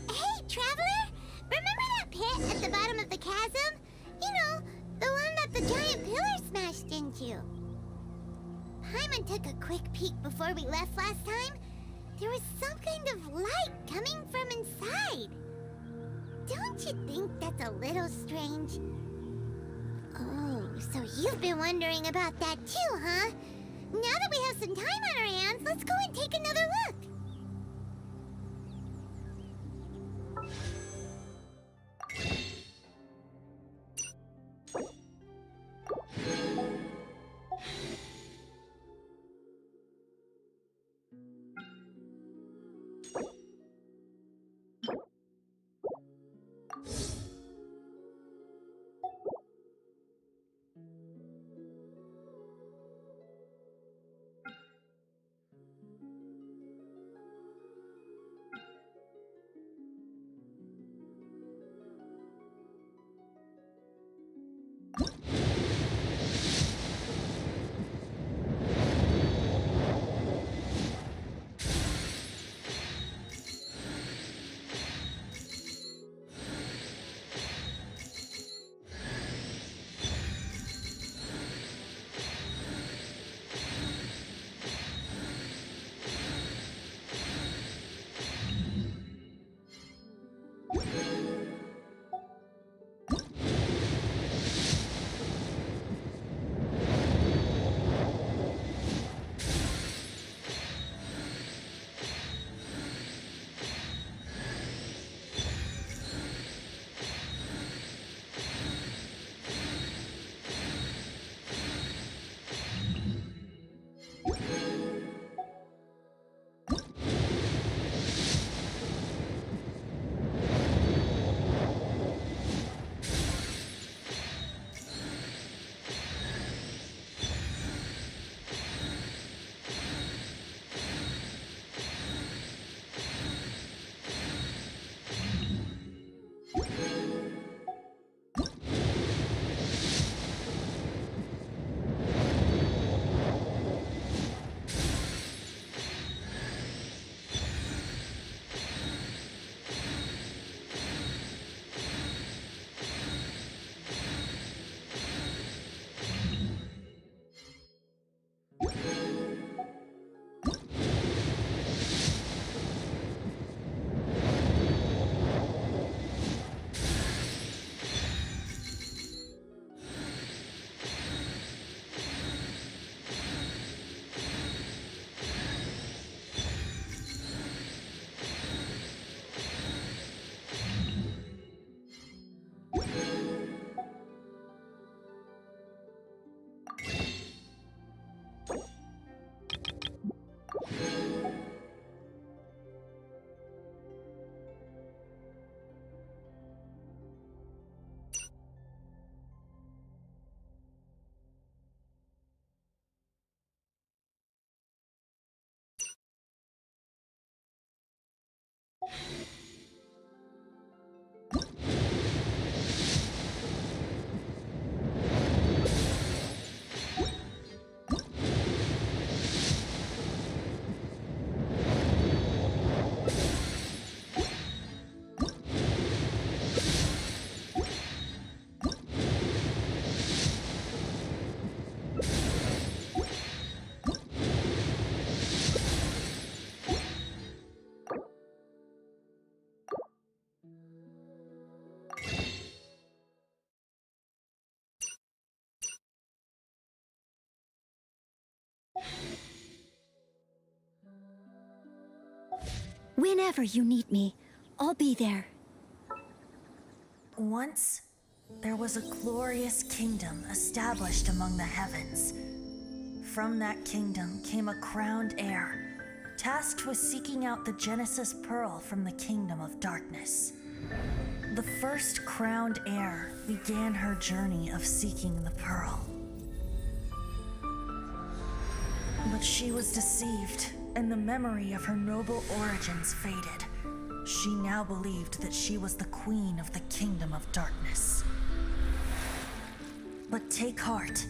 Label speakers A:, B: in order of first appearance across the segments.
A: Hey, traveler! Remember that pit at the bottom of the chasm? You know, the one that the giant pillar smashed into. Paimon took a quick peek before we left last time. There was some kind of light coming from inside. Don't you think that's a little strange? Oh, so you've been wondering about that too, huh? Now that we have some time on our hands, let's go and take another look.
B: Whenever you need me, I'll be there.
C: Once, there was a glorious kingdom established among the heavens. From that kingdom came a crowned heir, tasked with seeking out the Genesis Pearl from the kingdom of darkness. The first crowned heir began her journey of seeking the pearl. But she was deceived, and the memory of her noble origins faded. She now believed that she was the queen of the kingdom of darkness. But take heart.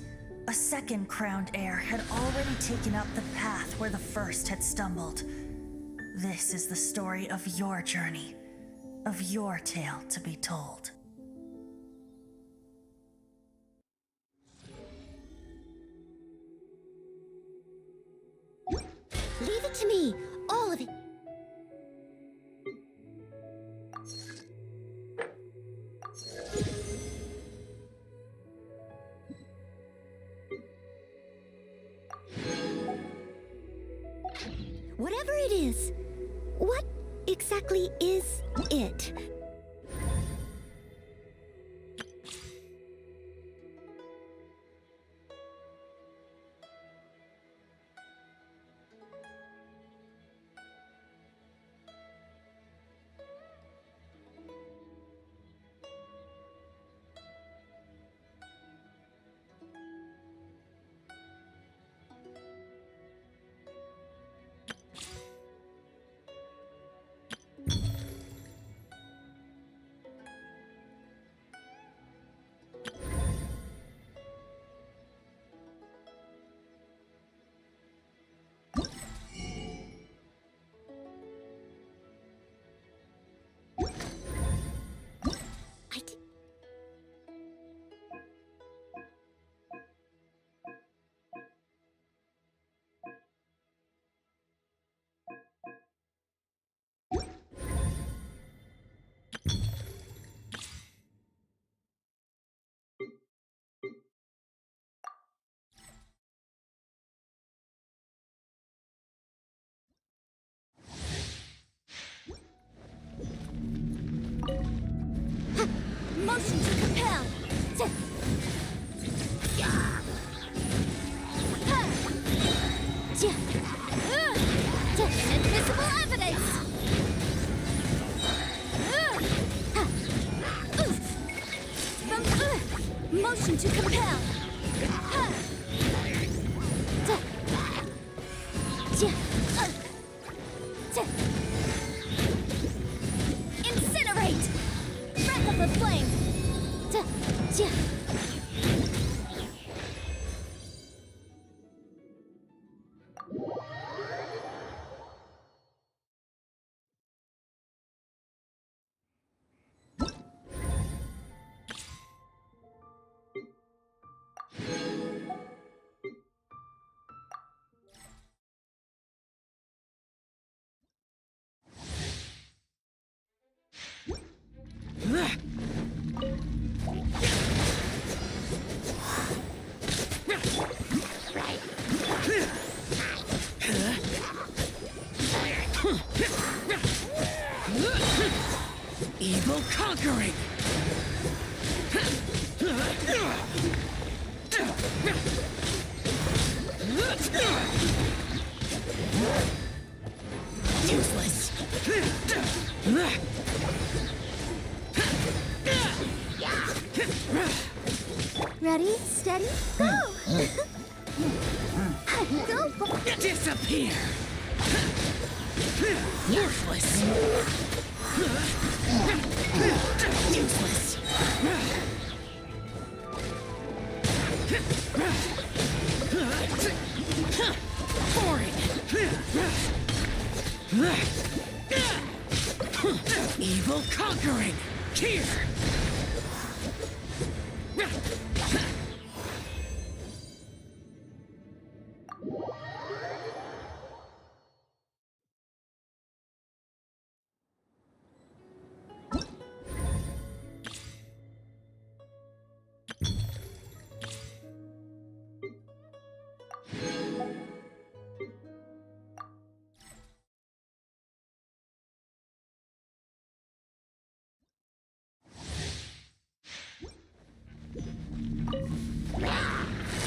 C: A second crowned heir had already taken up the path where the first had stumbled. This is the story of your journey, of your tale to be told.
B: Leave it to me, all of it. Whatever it is, what exactly is it? Motion to compel! Invisible evidence! Motion to compel! Incinerate! Breath of the flame!
D: Evil conquering! Useless!
B: Ready, steady, go! Go!
D: Disappear! Worthless! Useless! Boring! Evil conquering! Here!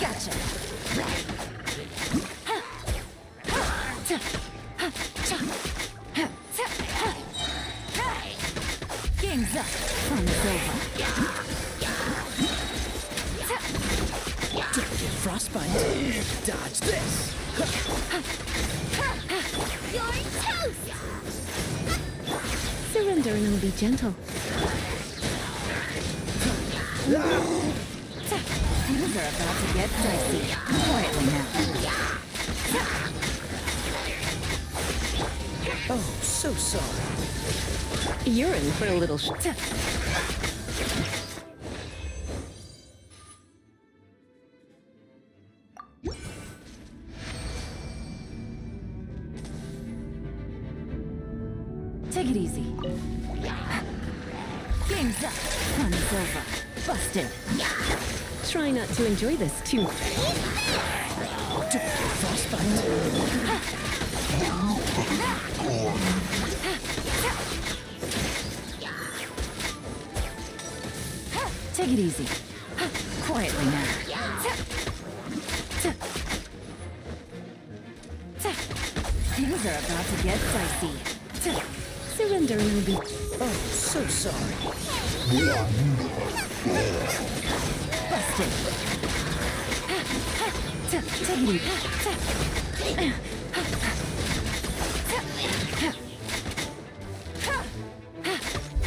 B: Gotcha! Game's up. Fun is over.
D: Don't get frostbite. Dodge this.
B: You're toast! Surrender and I'll be gentle.
E: Things are about to get dicey. Quietly now.
D: Oh, so sorry.
E: You're in for a little Take it easy. Game's up. Fun's over. Busted. Try not to enjoy this too much. Take it easy. Quietly now. Things are about to get dicey. Surrender and you'll be...
D: Oh, so sorry.
E: Busted. Take it easy.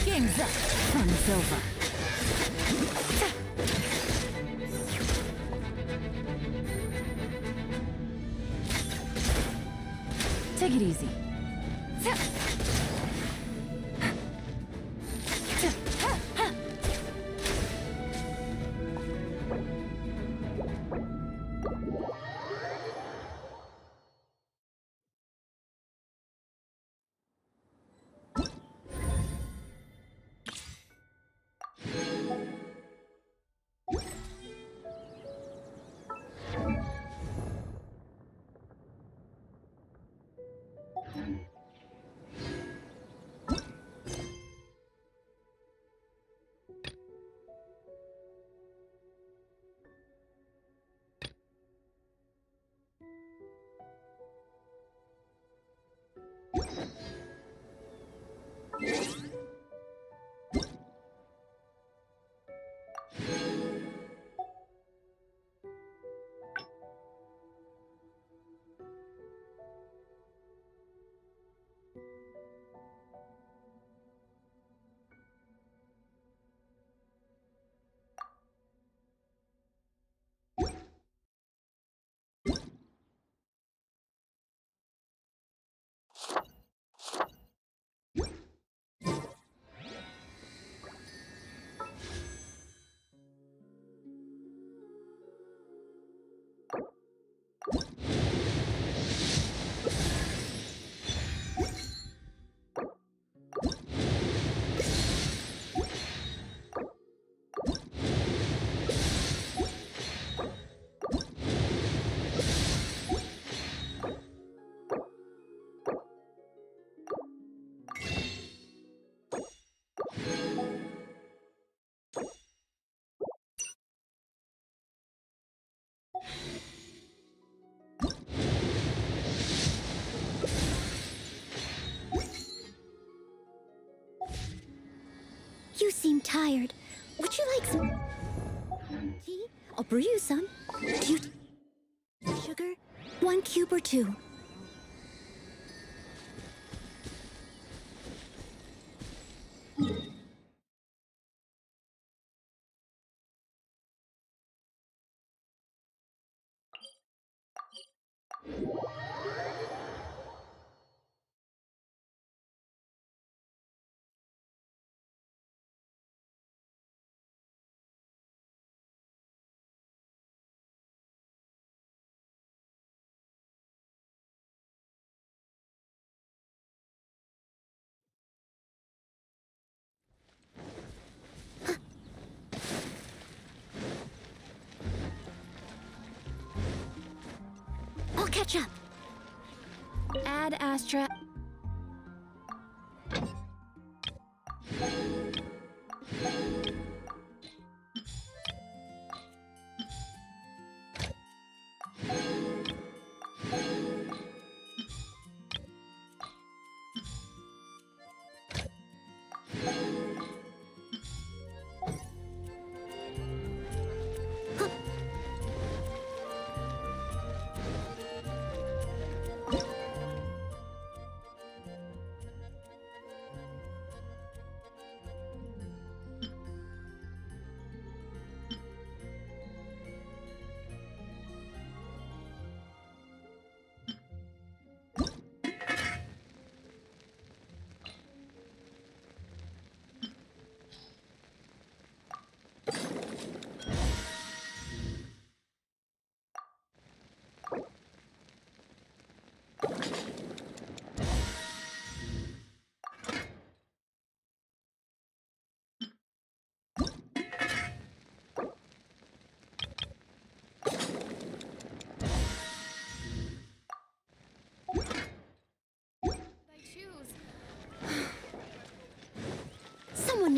E: Game's up. Fun's over. Take it easy.
B: You seem tired. Would you like some tea? I'll brew you some. Do you... sugar? 1 cube or 2? I'll catch up.
E: Add Astra.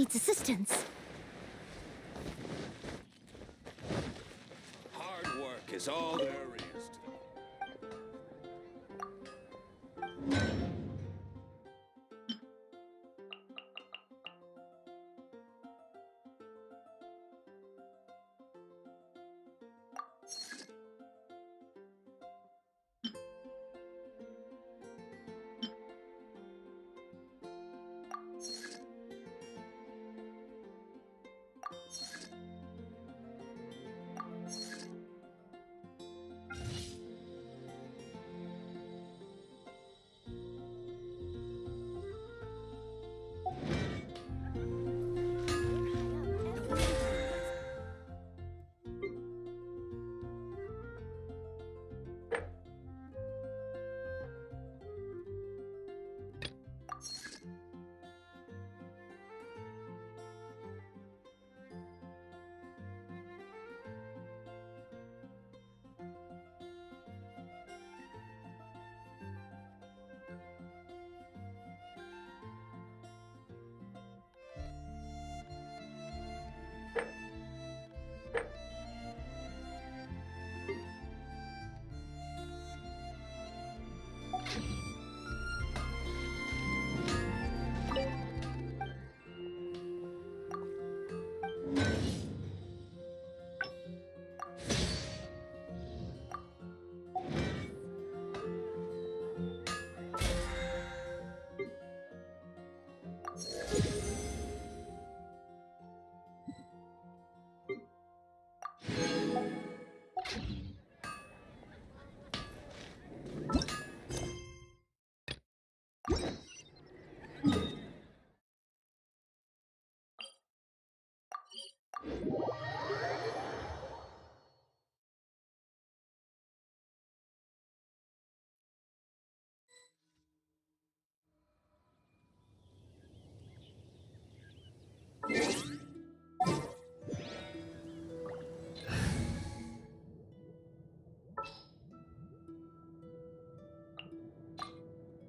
B: needs assistance.
F: Hard work is all there is.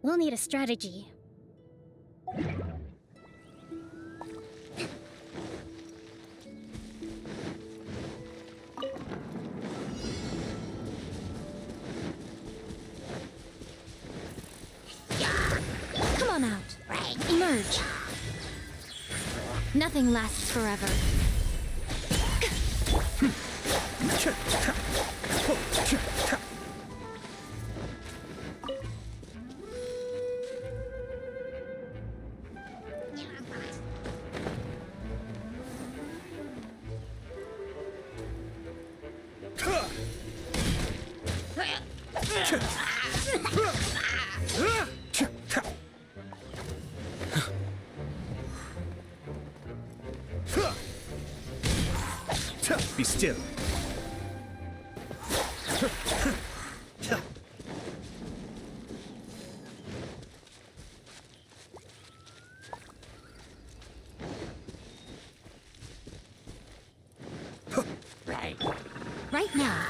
B: We'll need a strategy. Come on out. Emerge. Nothing lasts forever.
G: Be still.
B: Right now.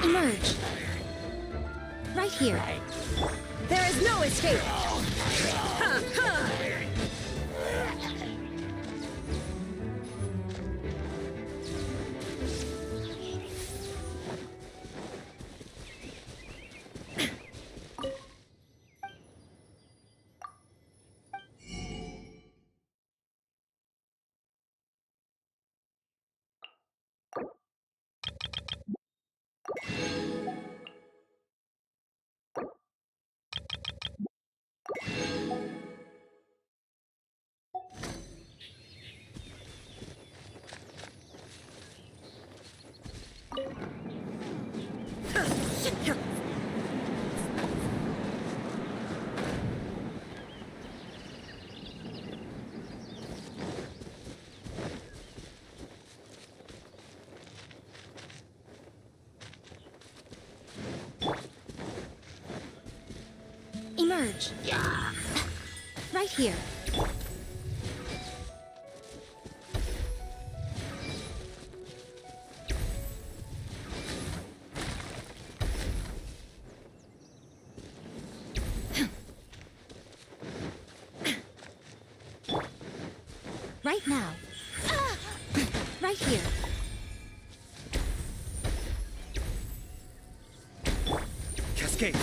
B: Emerge. Right here.
E: There is no escape!
B: Emerge. Right here. Right now. Right here.
D: Cascade.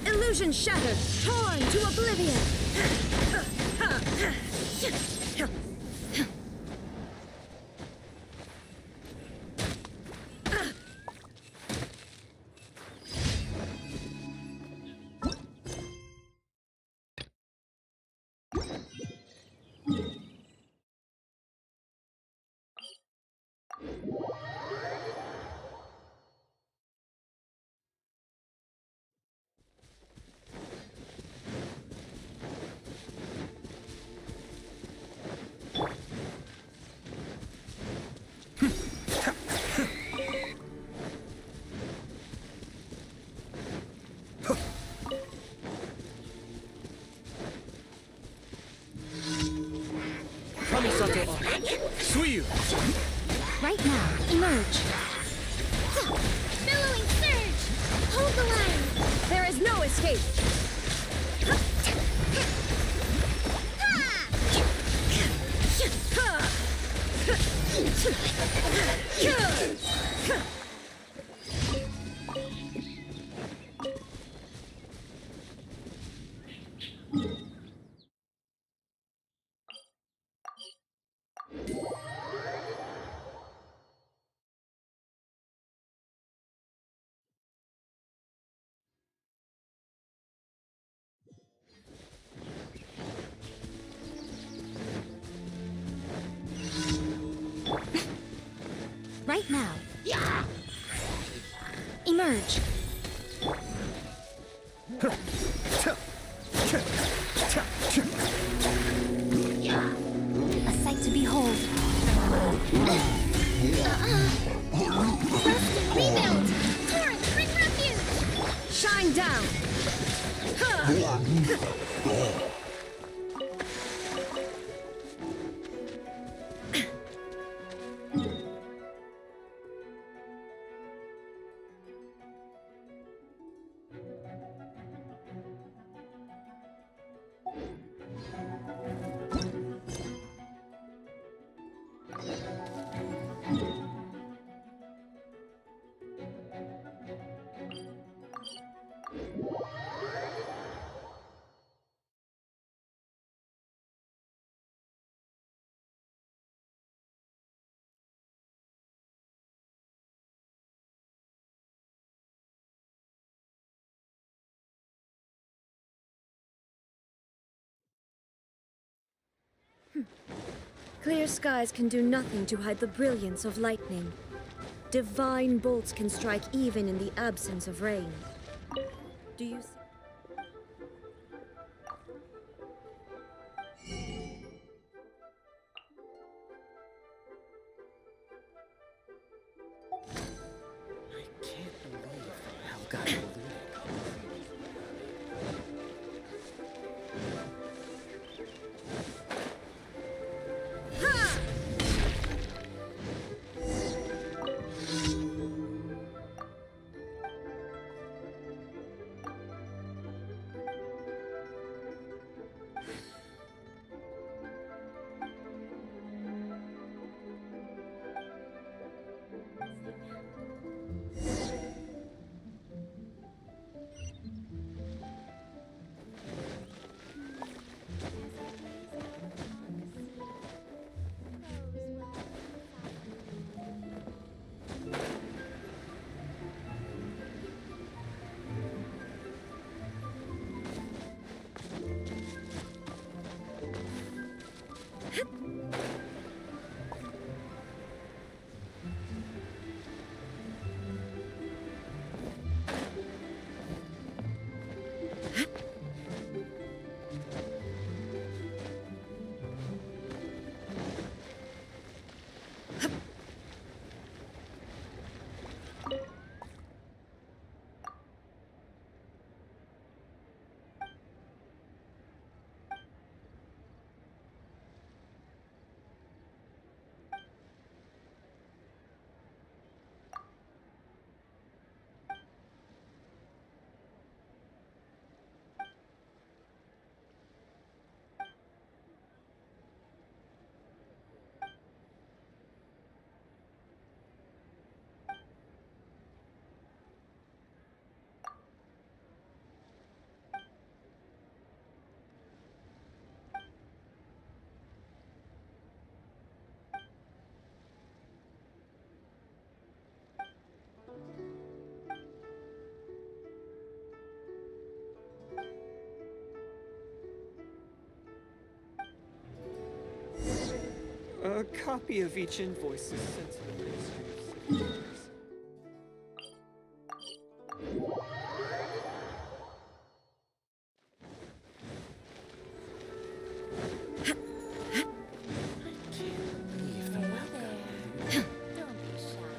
B: Illusion shattered, torn to oblivion.
D: Suyu.
B: Right now, emerge.
A: Billowing surge! Hold the line!
B: There is no escape. Right now. Emerge. A sight to behold.
A: Rebuild! Torrent, bring refuge!
B: Shine down. Clear skies can do nothing to hide the brilliance of lightning. Divine bolts can strike even in the absence of rain. Do you see?
D: I can't believe how got eluded. A copy of each invoice is sent to the Ministry of Civil Affairs. I can't believe the welcome.
A: Don't be shy.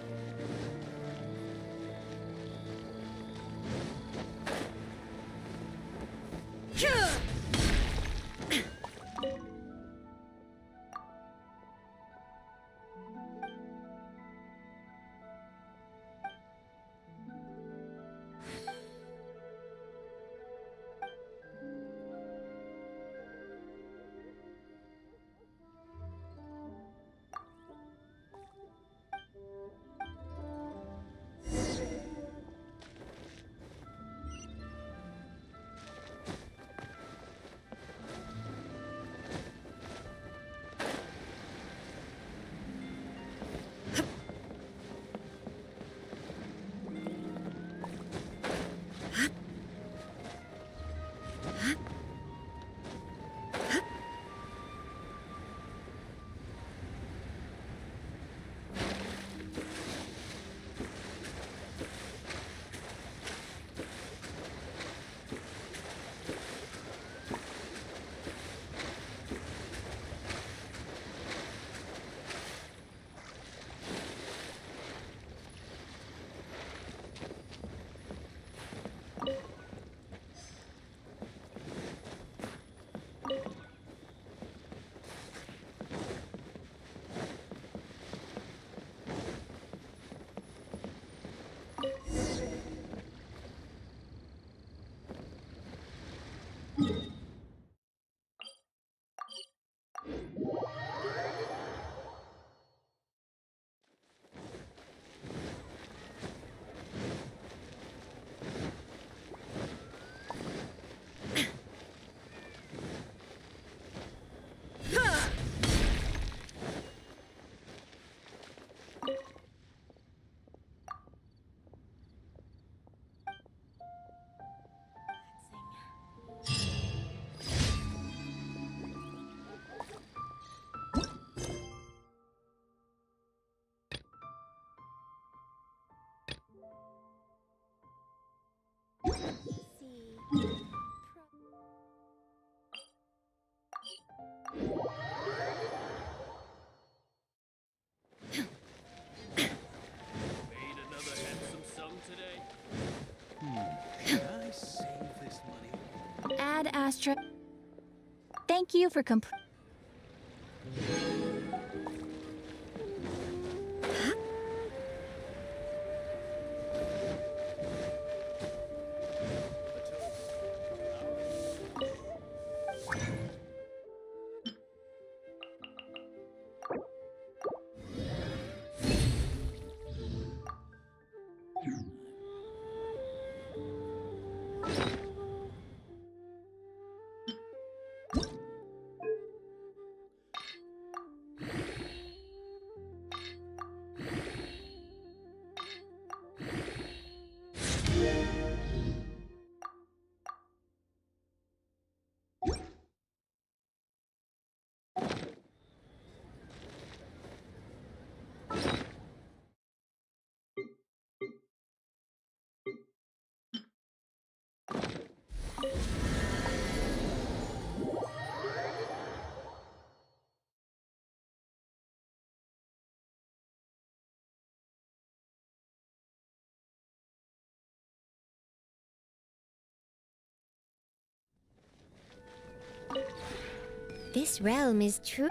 F: Made another handsome sum today.
D: Can I save this money?
G: Ad Astra. Thank you for
A: This realm is true.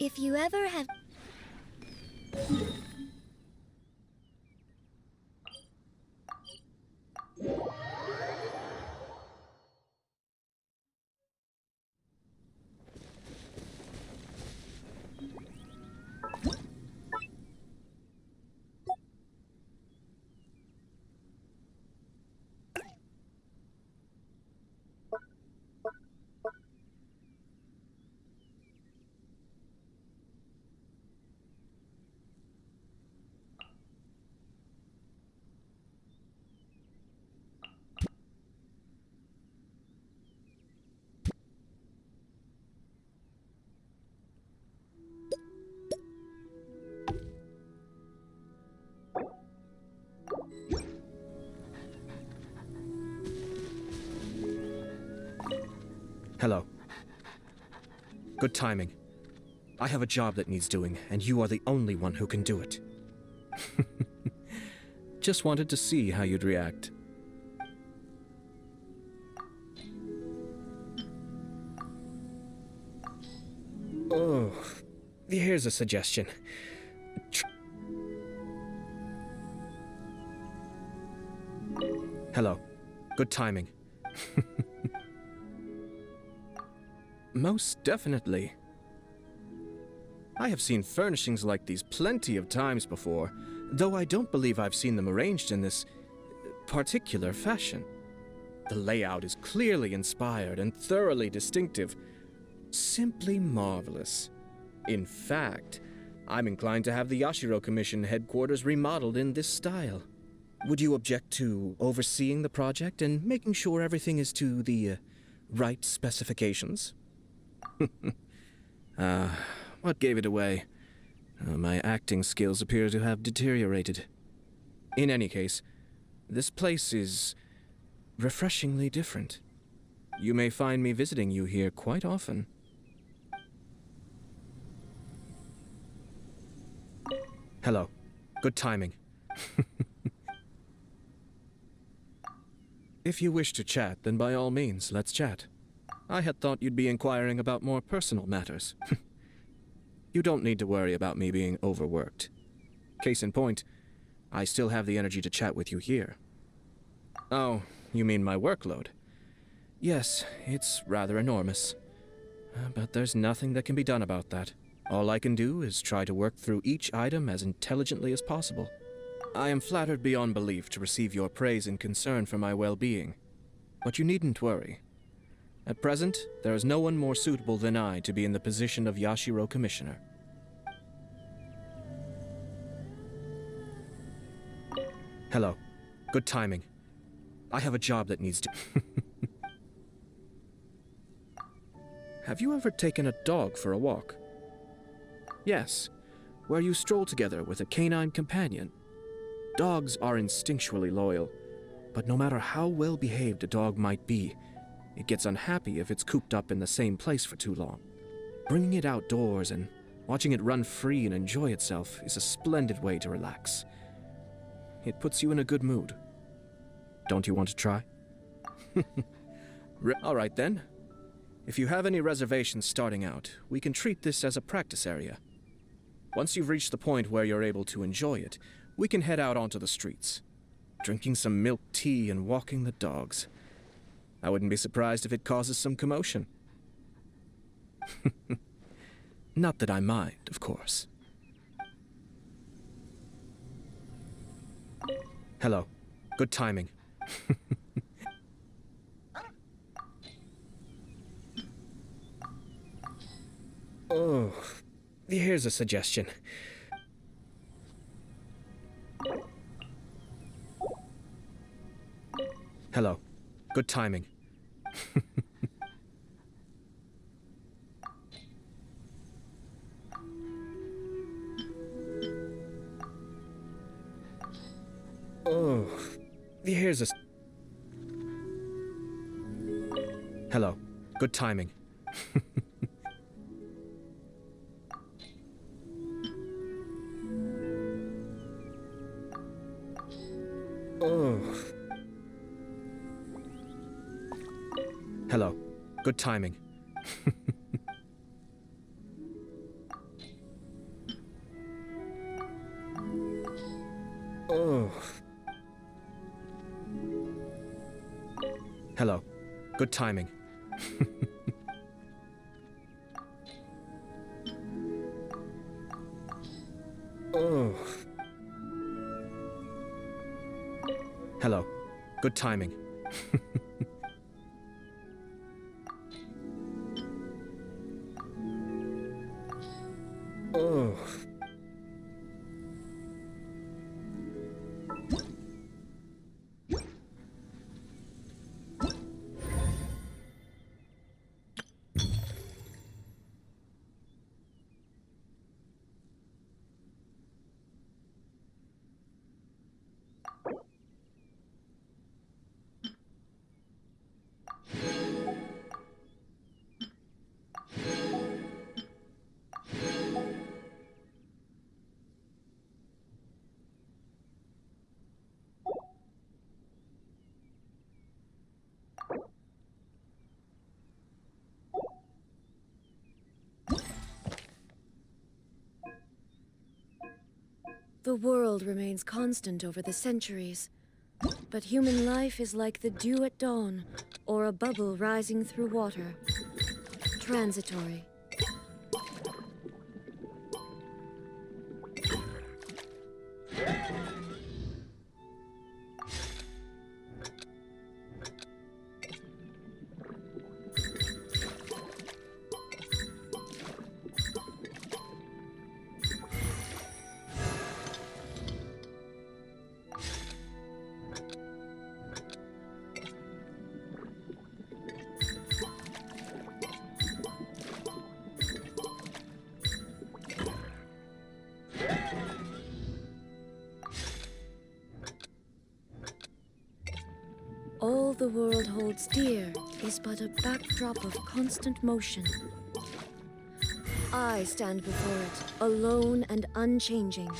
B: If you ever have...
D: Hello. Good timing. I have a job that needs doing, and you are the only one who can do it. Just wanted to see how you'd react. Oh, here's a suggestion. Hello. Good timing. Most definitely. I have seen furnishings like these plenty of times before, though I don't believe I've seen them arranged in this particular fashion. The layout is clearly inspired and thoroughly distinctive. Simply marvelous. In fact, I'm inclined to have the Yashiro Commission headquarters remodeled in this style. Would you object to overseeing the project and making sure everything is to the right specifications? What gave it away? My acting skills appear to have deteriorated. In any case, this place is refreshingly different. You may find me visiting you here quite often. Hello. Good timing. If you wish to chat, then by all means, let's chat. I had thought you'd be inquiring about more personal matters. You don't need to worry about me being overworked. Case in point, I still have the energy to chat with you here. Oh, you mean my workload? Yes, it's rather enormous. But there's nothing that can be done about that. All I can do is try to work through each item as intelligently as possible. I am flattered beyond belief to receive your praise and concern for my well-being. But you needn't worry. At present, there is no one more suitable than I to be in the position of Yashiro Commissioner. Hello. Good timing. I have a job that needs to... Have you ever taken a dog for a walk? Yes, where you stroll together with a canine companion. Dogs are instinctually loyal, but no matter how well behaved a dog might be, it gets unhappy if it's cooped up in the same place for too long. Bringing it outdoors and watching it run free and enjoy itself is a splendid way to relax. It puts you in a good mood. Don't you want to try? All right then. If you have any reservations starting out, we can treat this as a practice area. Once you've reached the point where you're able to enjoy it, we can head out onto the streets, drinking some milk tea and walking the dogs. I wouldn't be surprised if it causes some commotion. Not that I mind, of course. Hello. Good timing. Oh, here's a suggestion. Hello. Good timing. Oh, here's a... Hello. Good timing. Oh. Hello. Good timing. Oh. Hello. Good timing. Oh. Hello. Good timing. Oh.
B: The world remains constant over the centuries, but human life is like the dew at dawn, or a bubble rising through water. Transitory. All the world holds dear is but a backdrop of constant motion. I stand before it, alone and unchanging.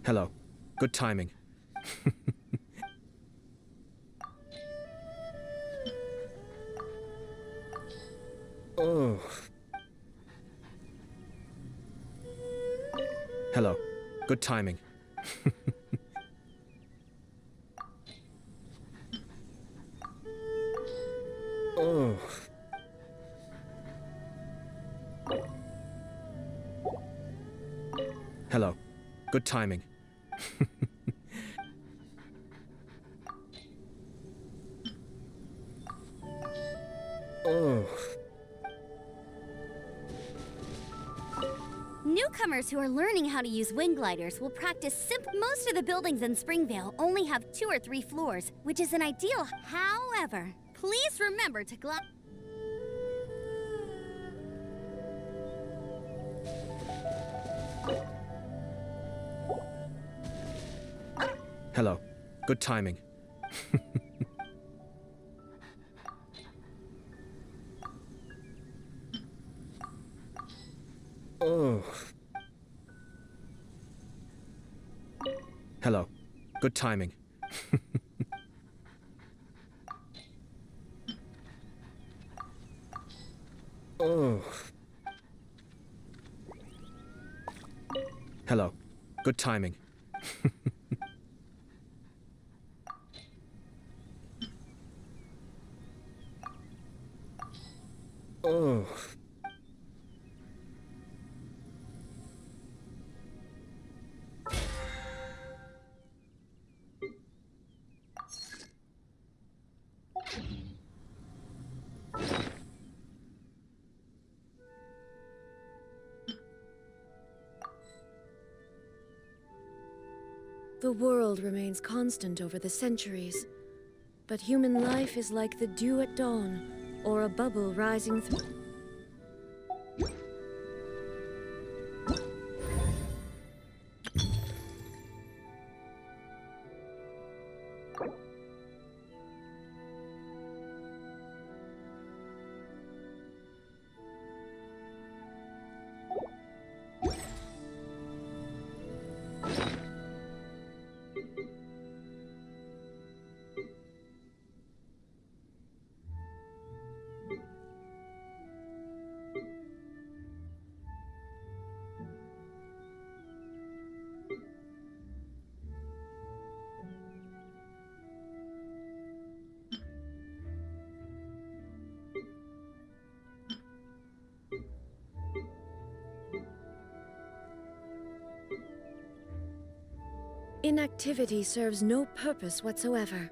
D: Hello. Good timing. Oh. Hello. Good timing. Oh. Hello. Good timing. Oh.
H: Newcomers who are learning how to use wing gliders will practice most of the buildings in Springvale only have 2 or 3 floors, which is an ideal. However, please remember to glide.
D: Hello. Good timing. Oh. Hello. Good timing. Oh. Hello. Good timing. Oh.
B: The world remains constant over the centuries, but human life is like the dew at dawn, or a bubble rising through. Inactivity serves no purpose whatsoever.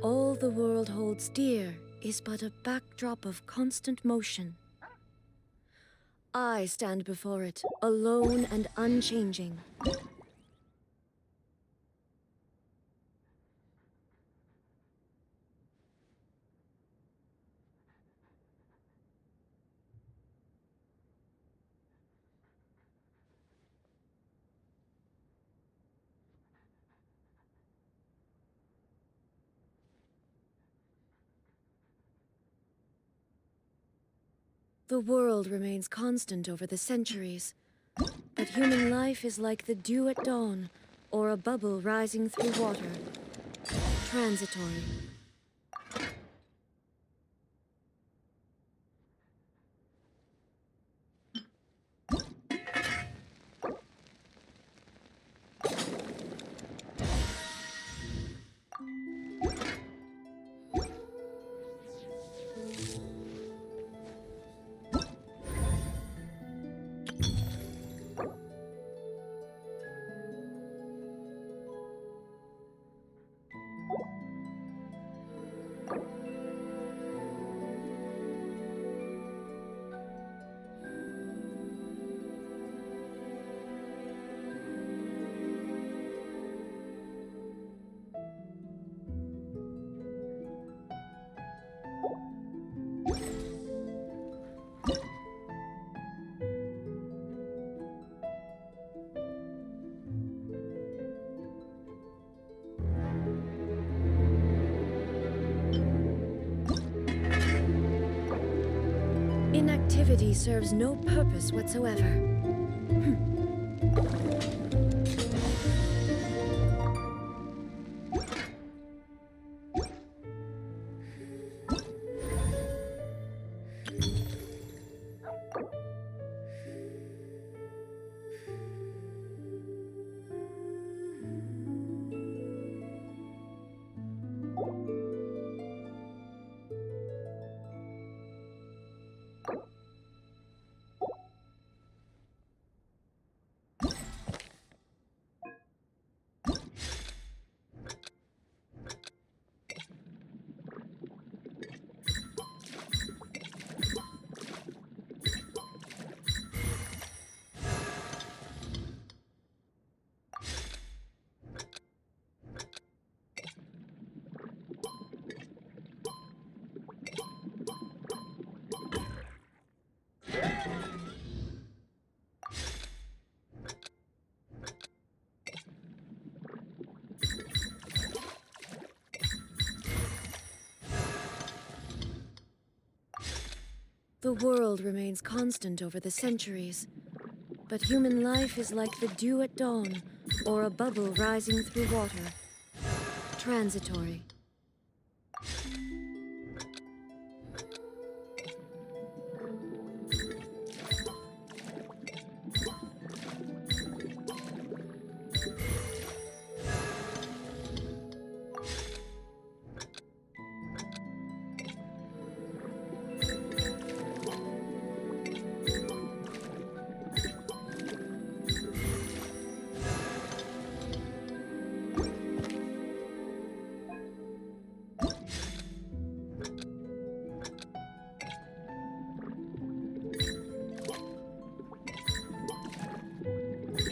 B: All the world holds dear is but a backdrop of constant motion. I stand before it, alone and unchanging. The world remains constant over the centuries, but human life is like the dew at dawn, or a bubble rising through water. Transitory. Inactivity serves no purpose whatsoever. The world remains constant over the centuries, but human life is like the dew at dawn, or a bubble rising through water. Transitory.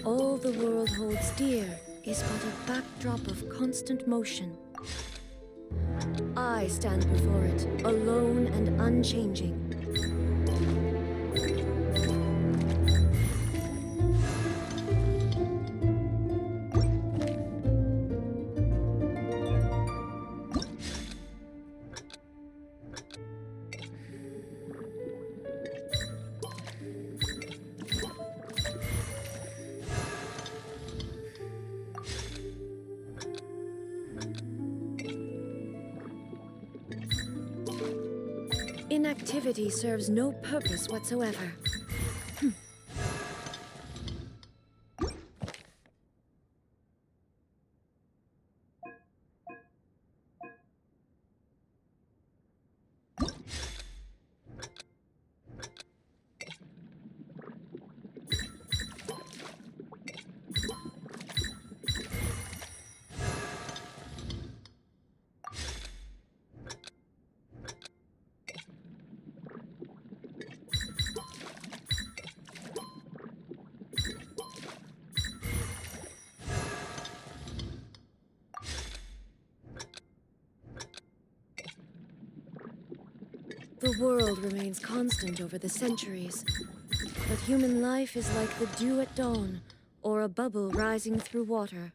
B: All the world holds dear is but a backdrop of constant motion. I stand before it, alone and unchanging. Inactivity serves no purpose whatsoever. The world remains constant over the centuries, but human life is like the dew at dawn, or a bubble rising through water.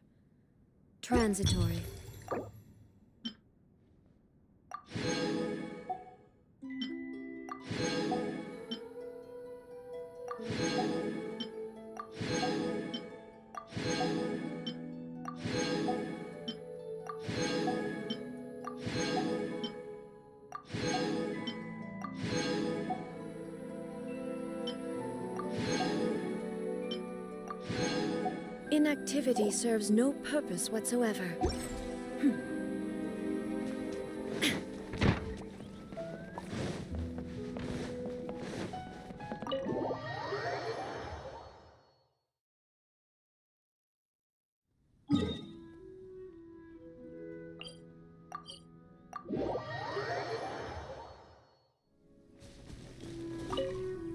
B: Transitory. Inactivity serves no purpose whatsoever.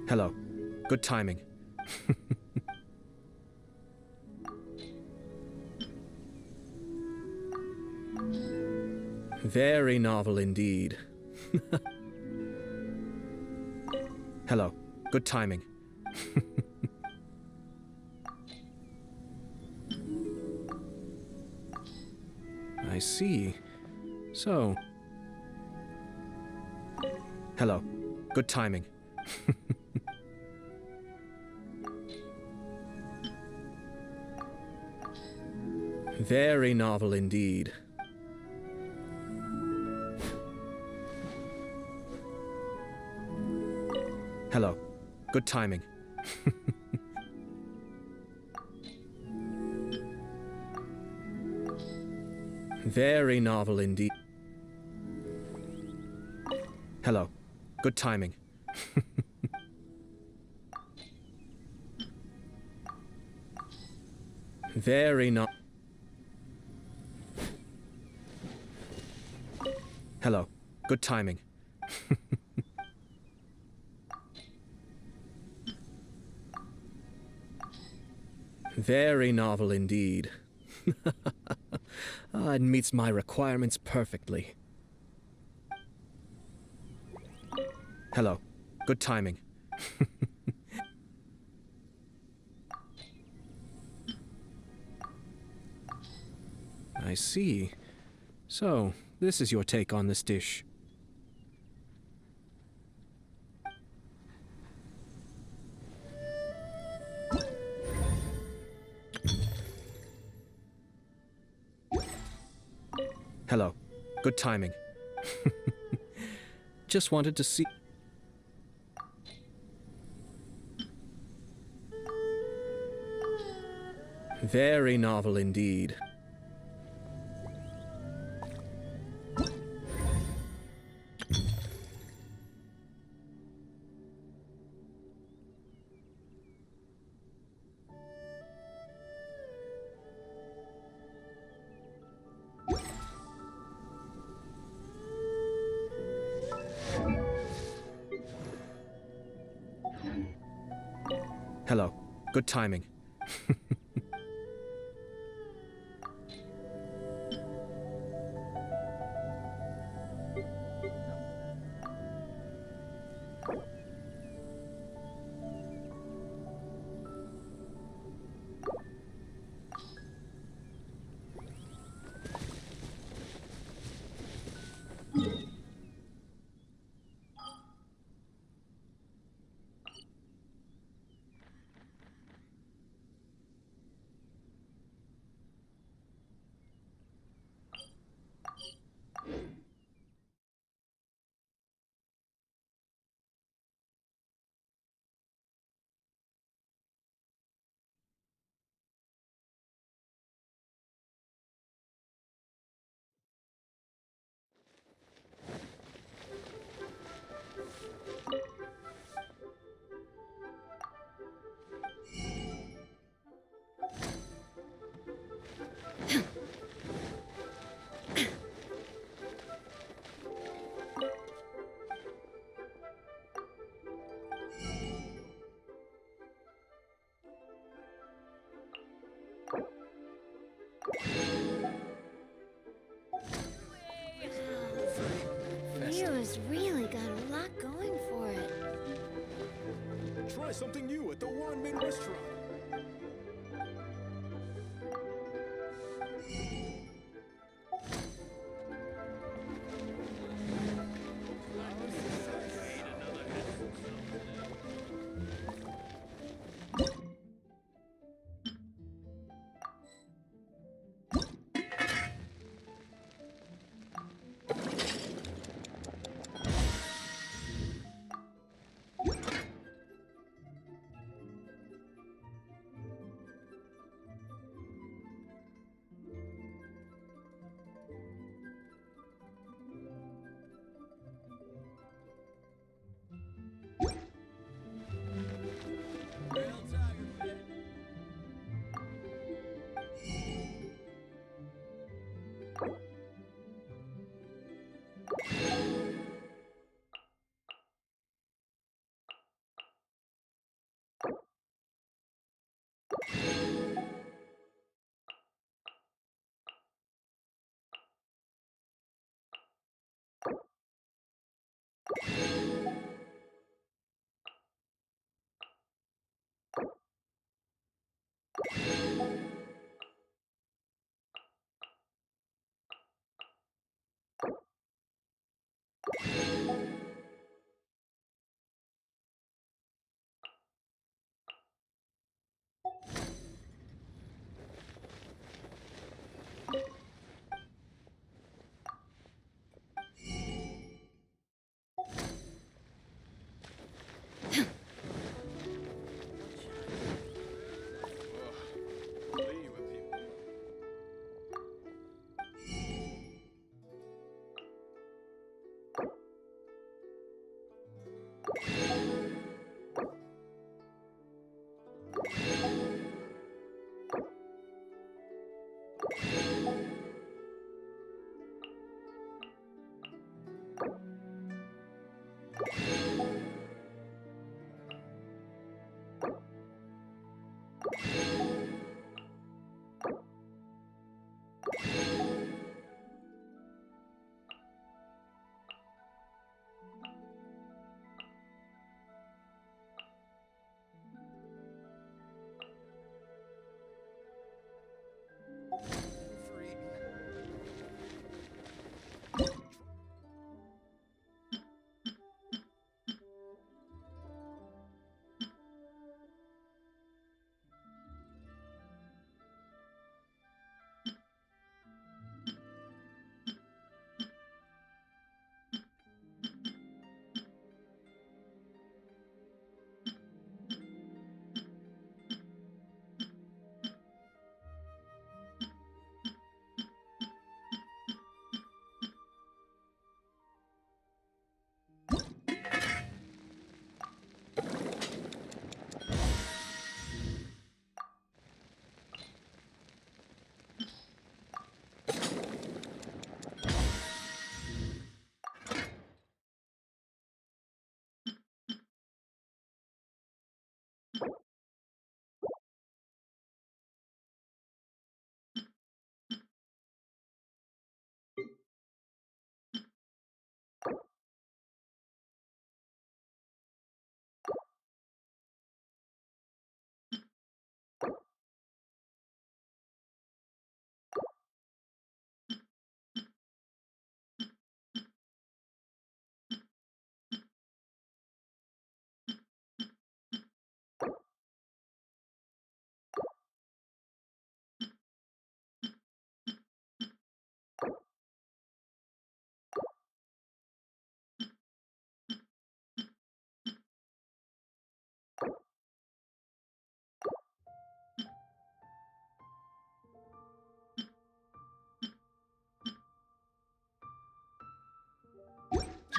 D: Hello. Good timing. Very novel indeed. Hello. Good timing. I see. So... Hello. Good timing. Very novel indeed. Hello. Good timing. Very novel indeed. Hello. Good timing. Very no... Hello. Good timing. Very novel indeed. It meets my requirements perfectly. Hello. Good timing. I see. So, this is your take on this dish. Hello. Good timing. Just wanted to see... Very novel indeed. Hello. Good timing.
I: Try something new at the Wanmin restaurant.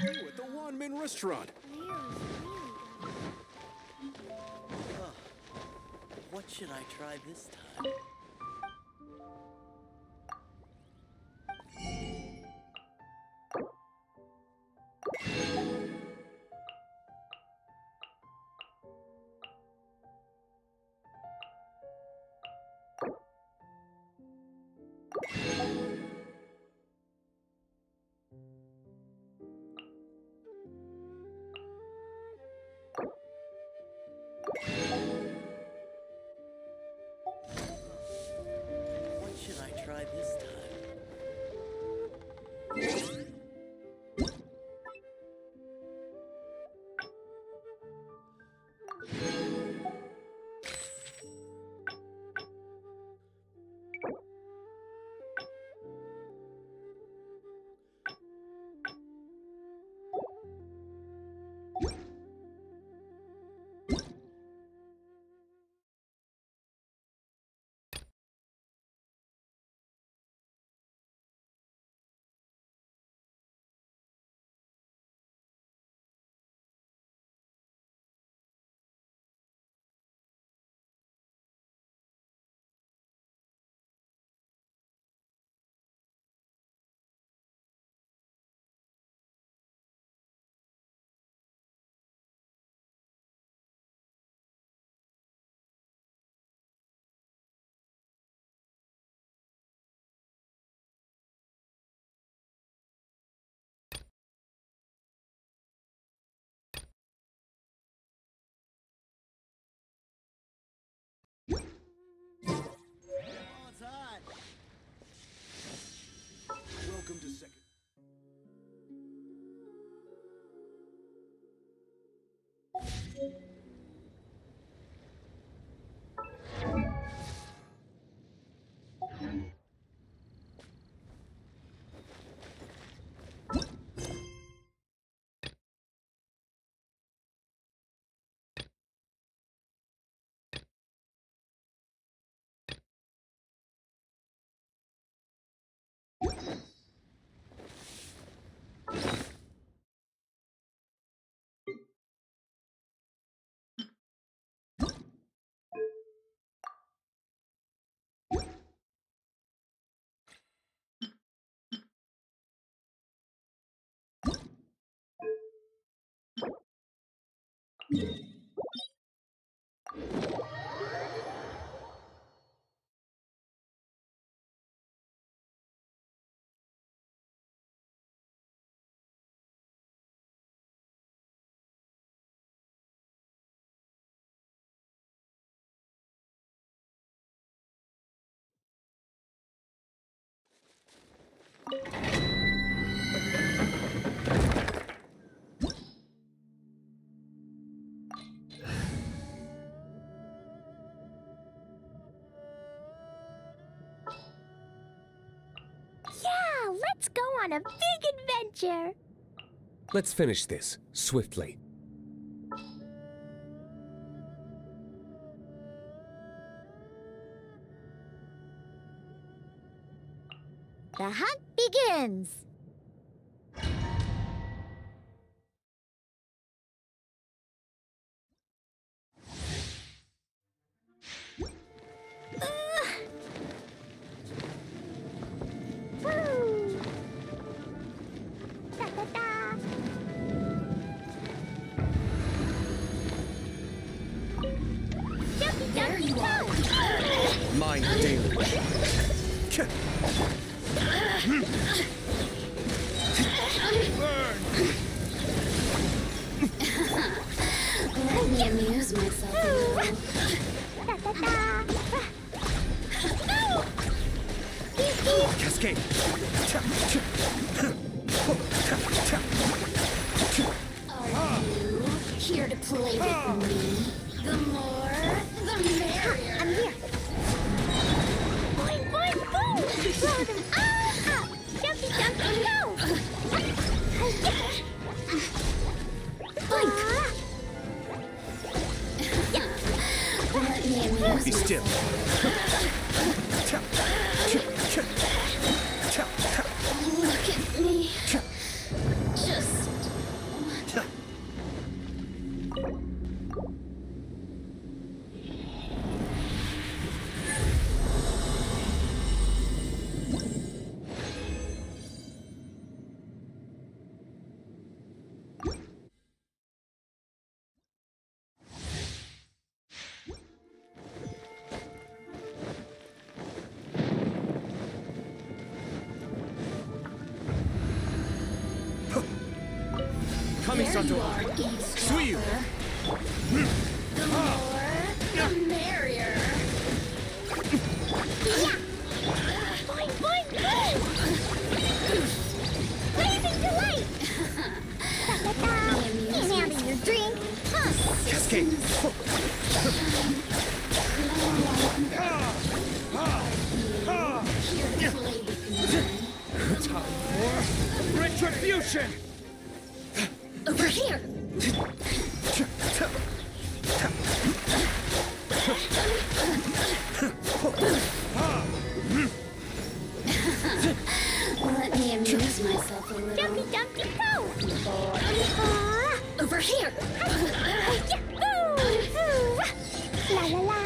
I: New at the Wanmin restaurant.
J: What should I try this time?
A: Yeah, let's go on a big adventure.
K: Let's finish this, swiftly.
A: The hunt begins. Woo! Da, da, da. Jumpy,
E: There you are.
D: Mine daily.
E: Let me amuse myself a little.
A: Da, da, da.
D: Cascade.
E: Are you here to play with me? The more, the merrier.
A: I'm here. Boing, boing, boom! Throw them all up! Jumpy, jumpy, go!
E: Let me amuse
D: Be still.
E: Look at me. Just
D: Kami-sato. Suiyu.
E: the more, the merrier.
A: Boing, boing, boom! Blazing delight! Da, da, da. Can't handle your drink.
D: Cascade.
E: Here to play with me.
I: Time for retribution!
E: Over here. Let me amuse myself a little.
A: Jumpy, jumpy, go!
E: Over here.
A: Yahoo! La la la!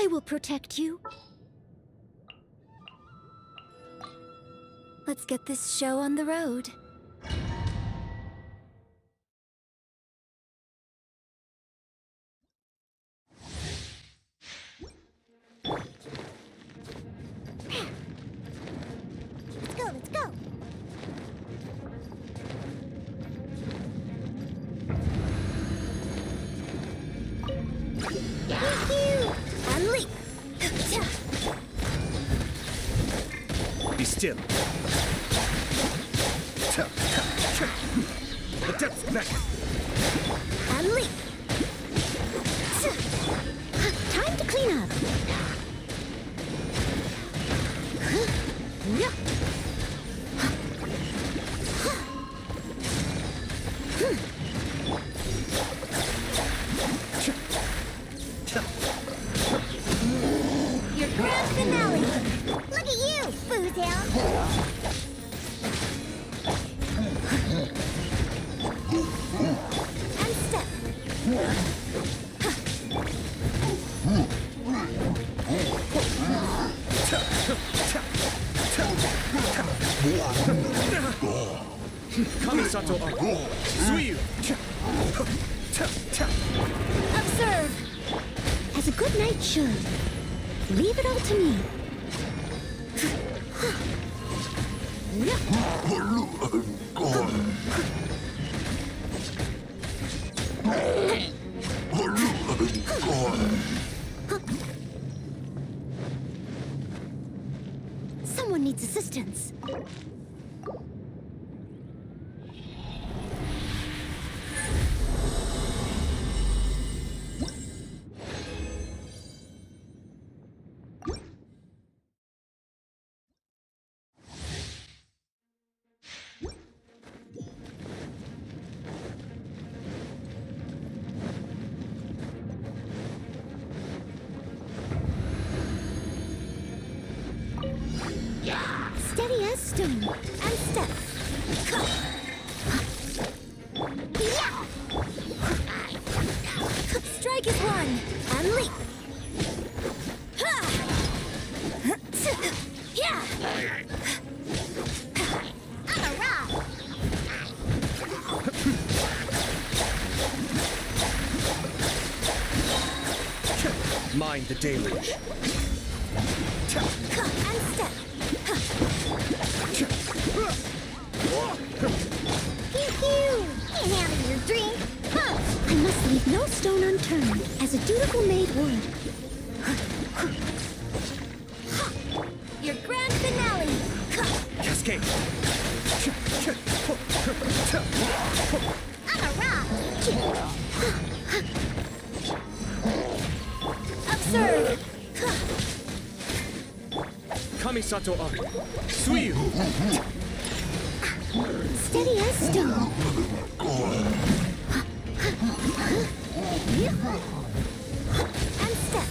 H: I will protect you. Let's get this show on the road.
A: Let's go, let's go.
H: And leap.
I: Be still. The depth's back.
H: And leap. Time to clean up.
A: Your grand finale. Look at you, Foozle.
H: And step.
I: Kamisato Arc. Suiyu.
H: Observe. As a good knight should. Leave it all to me. Someone needs assistance. Steady as stone. And step. Strike is one. And leap.
A: I'm a rock.
I: Mind the deluge.
H: And step.
A: Pew-pew. Can't handle your drink. Huh.
H: I must leave no stone unturned, as a dutiful maid would.
A: Your grand finale.
I: Cascade.
A: I'm a rock.
H: Observe.
I: Kamisato Arc. Suiyu.
H: Steady as stone. And step.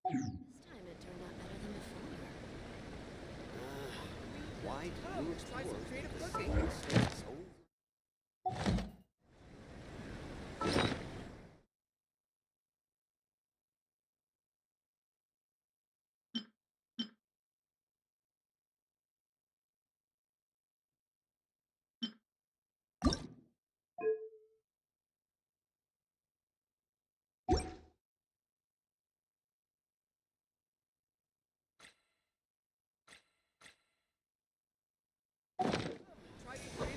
B: This time it turned out better than before.
J: Why do you
F: Try some creative cooking. Try some creative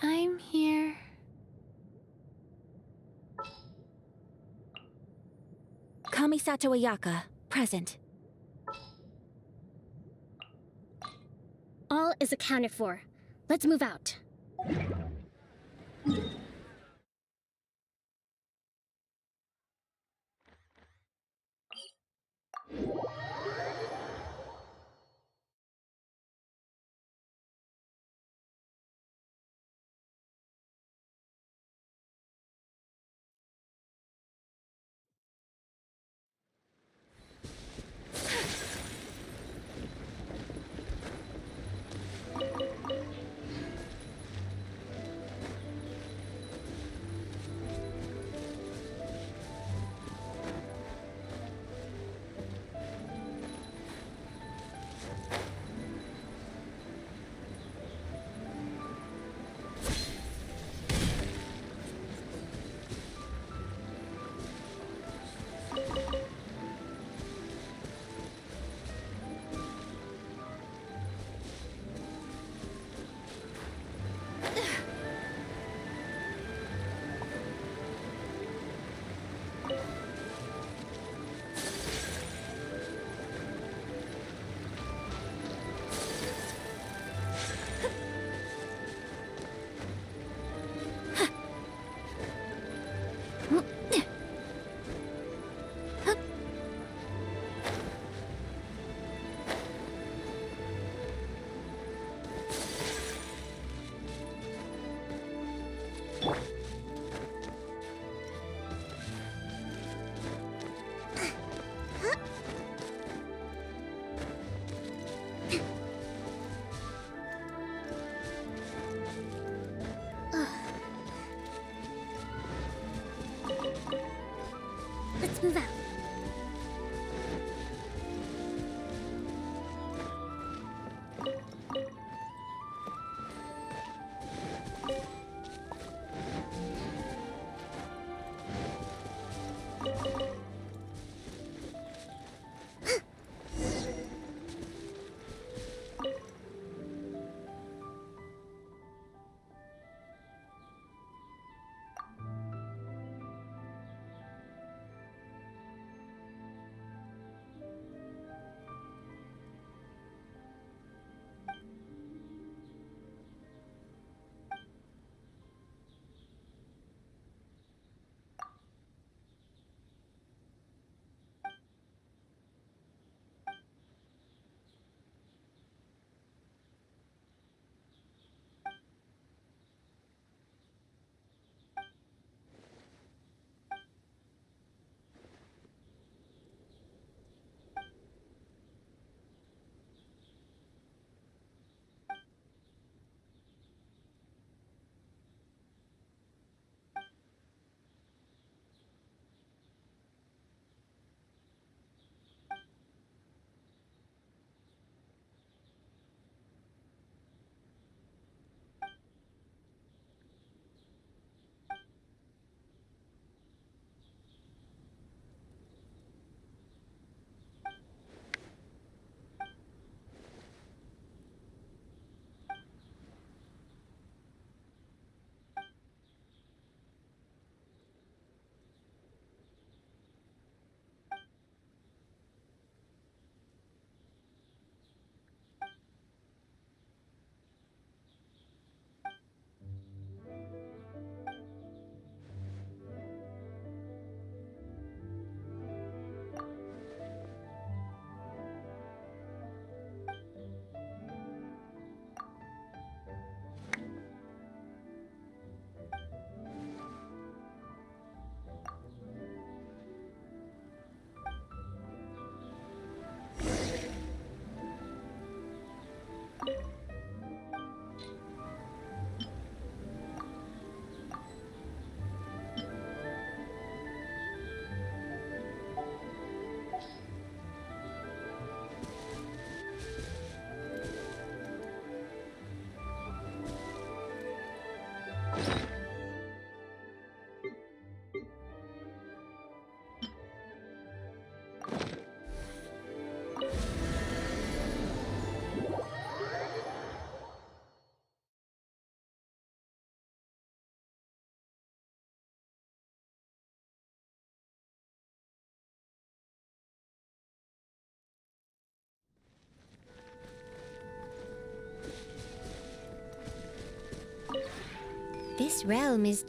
G: I'm here.
L: Kamisato Ayaka, present.
E: All is accounted for. Let's move out. Let's move out.
A: This realm is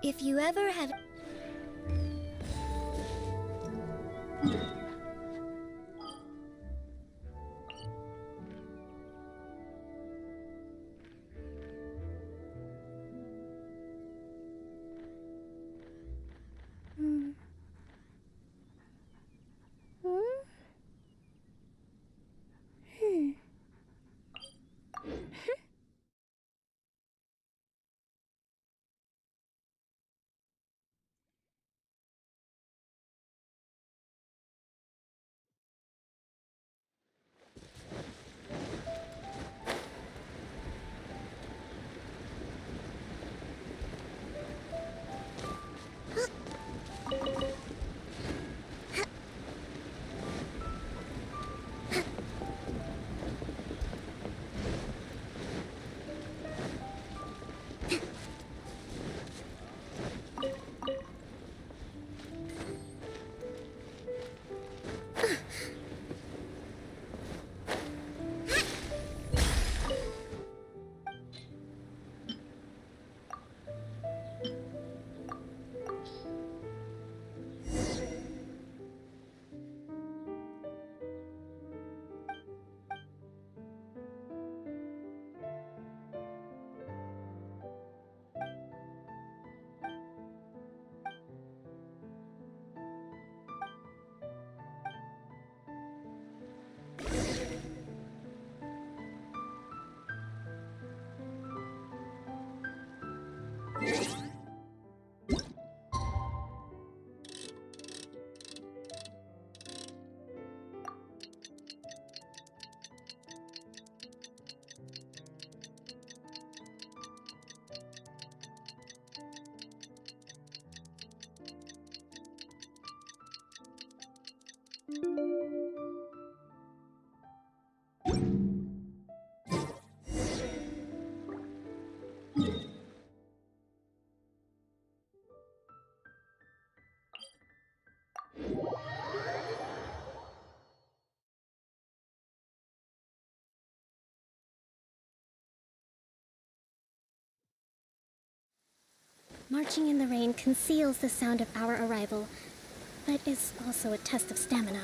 A: If you ever have... Marching in the rain conceals the sound of our arrival, but is also a test of stamina.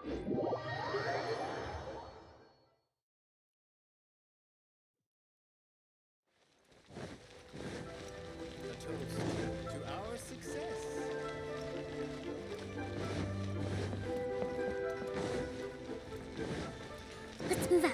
F: A toast to our success.
A: Let's move up.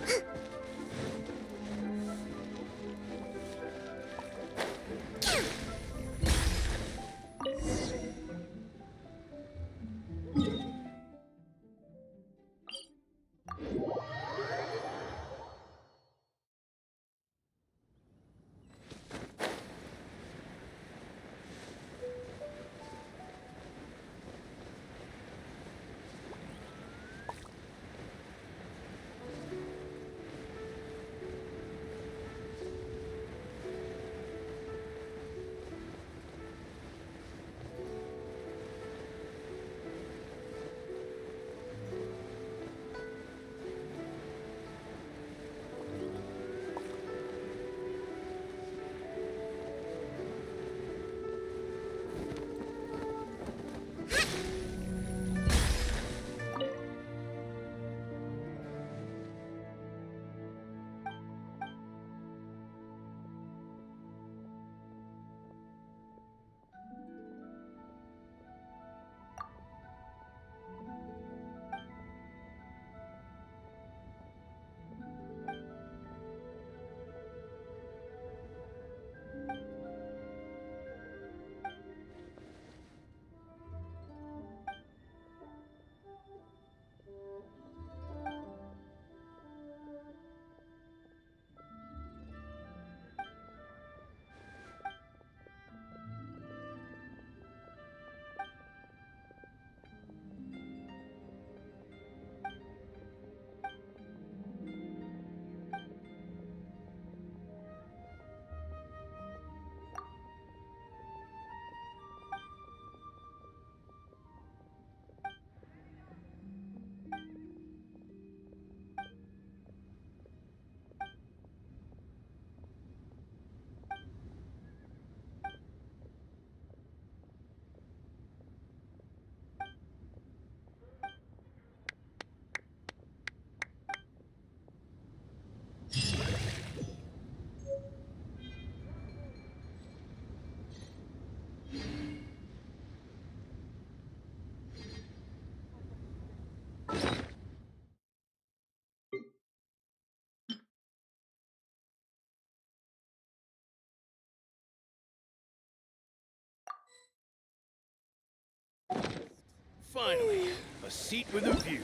F: Finally, a seat with a view.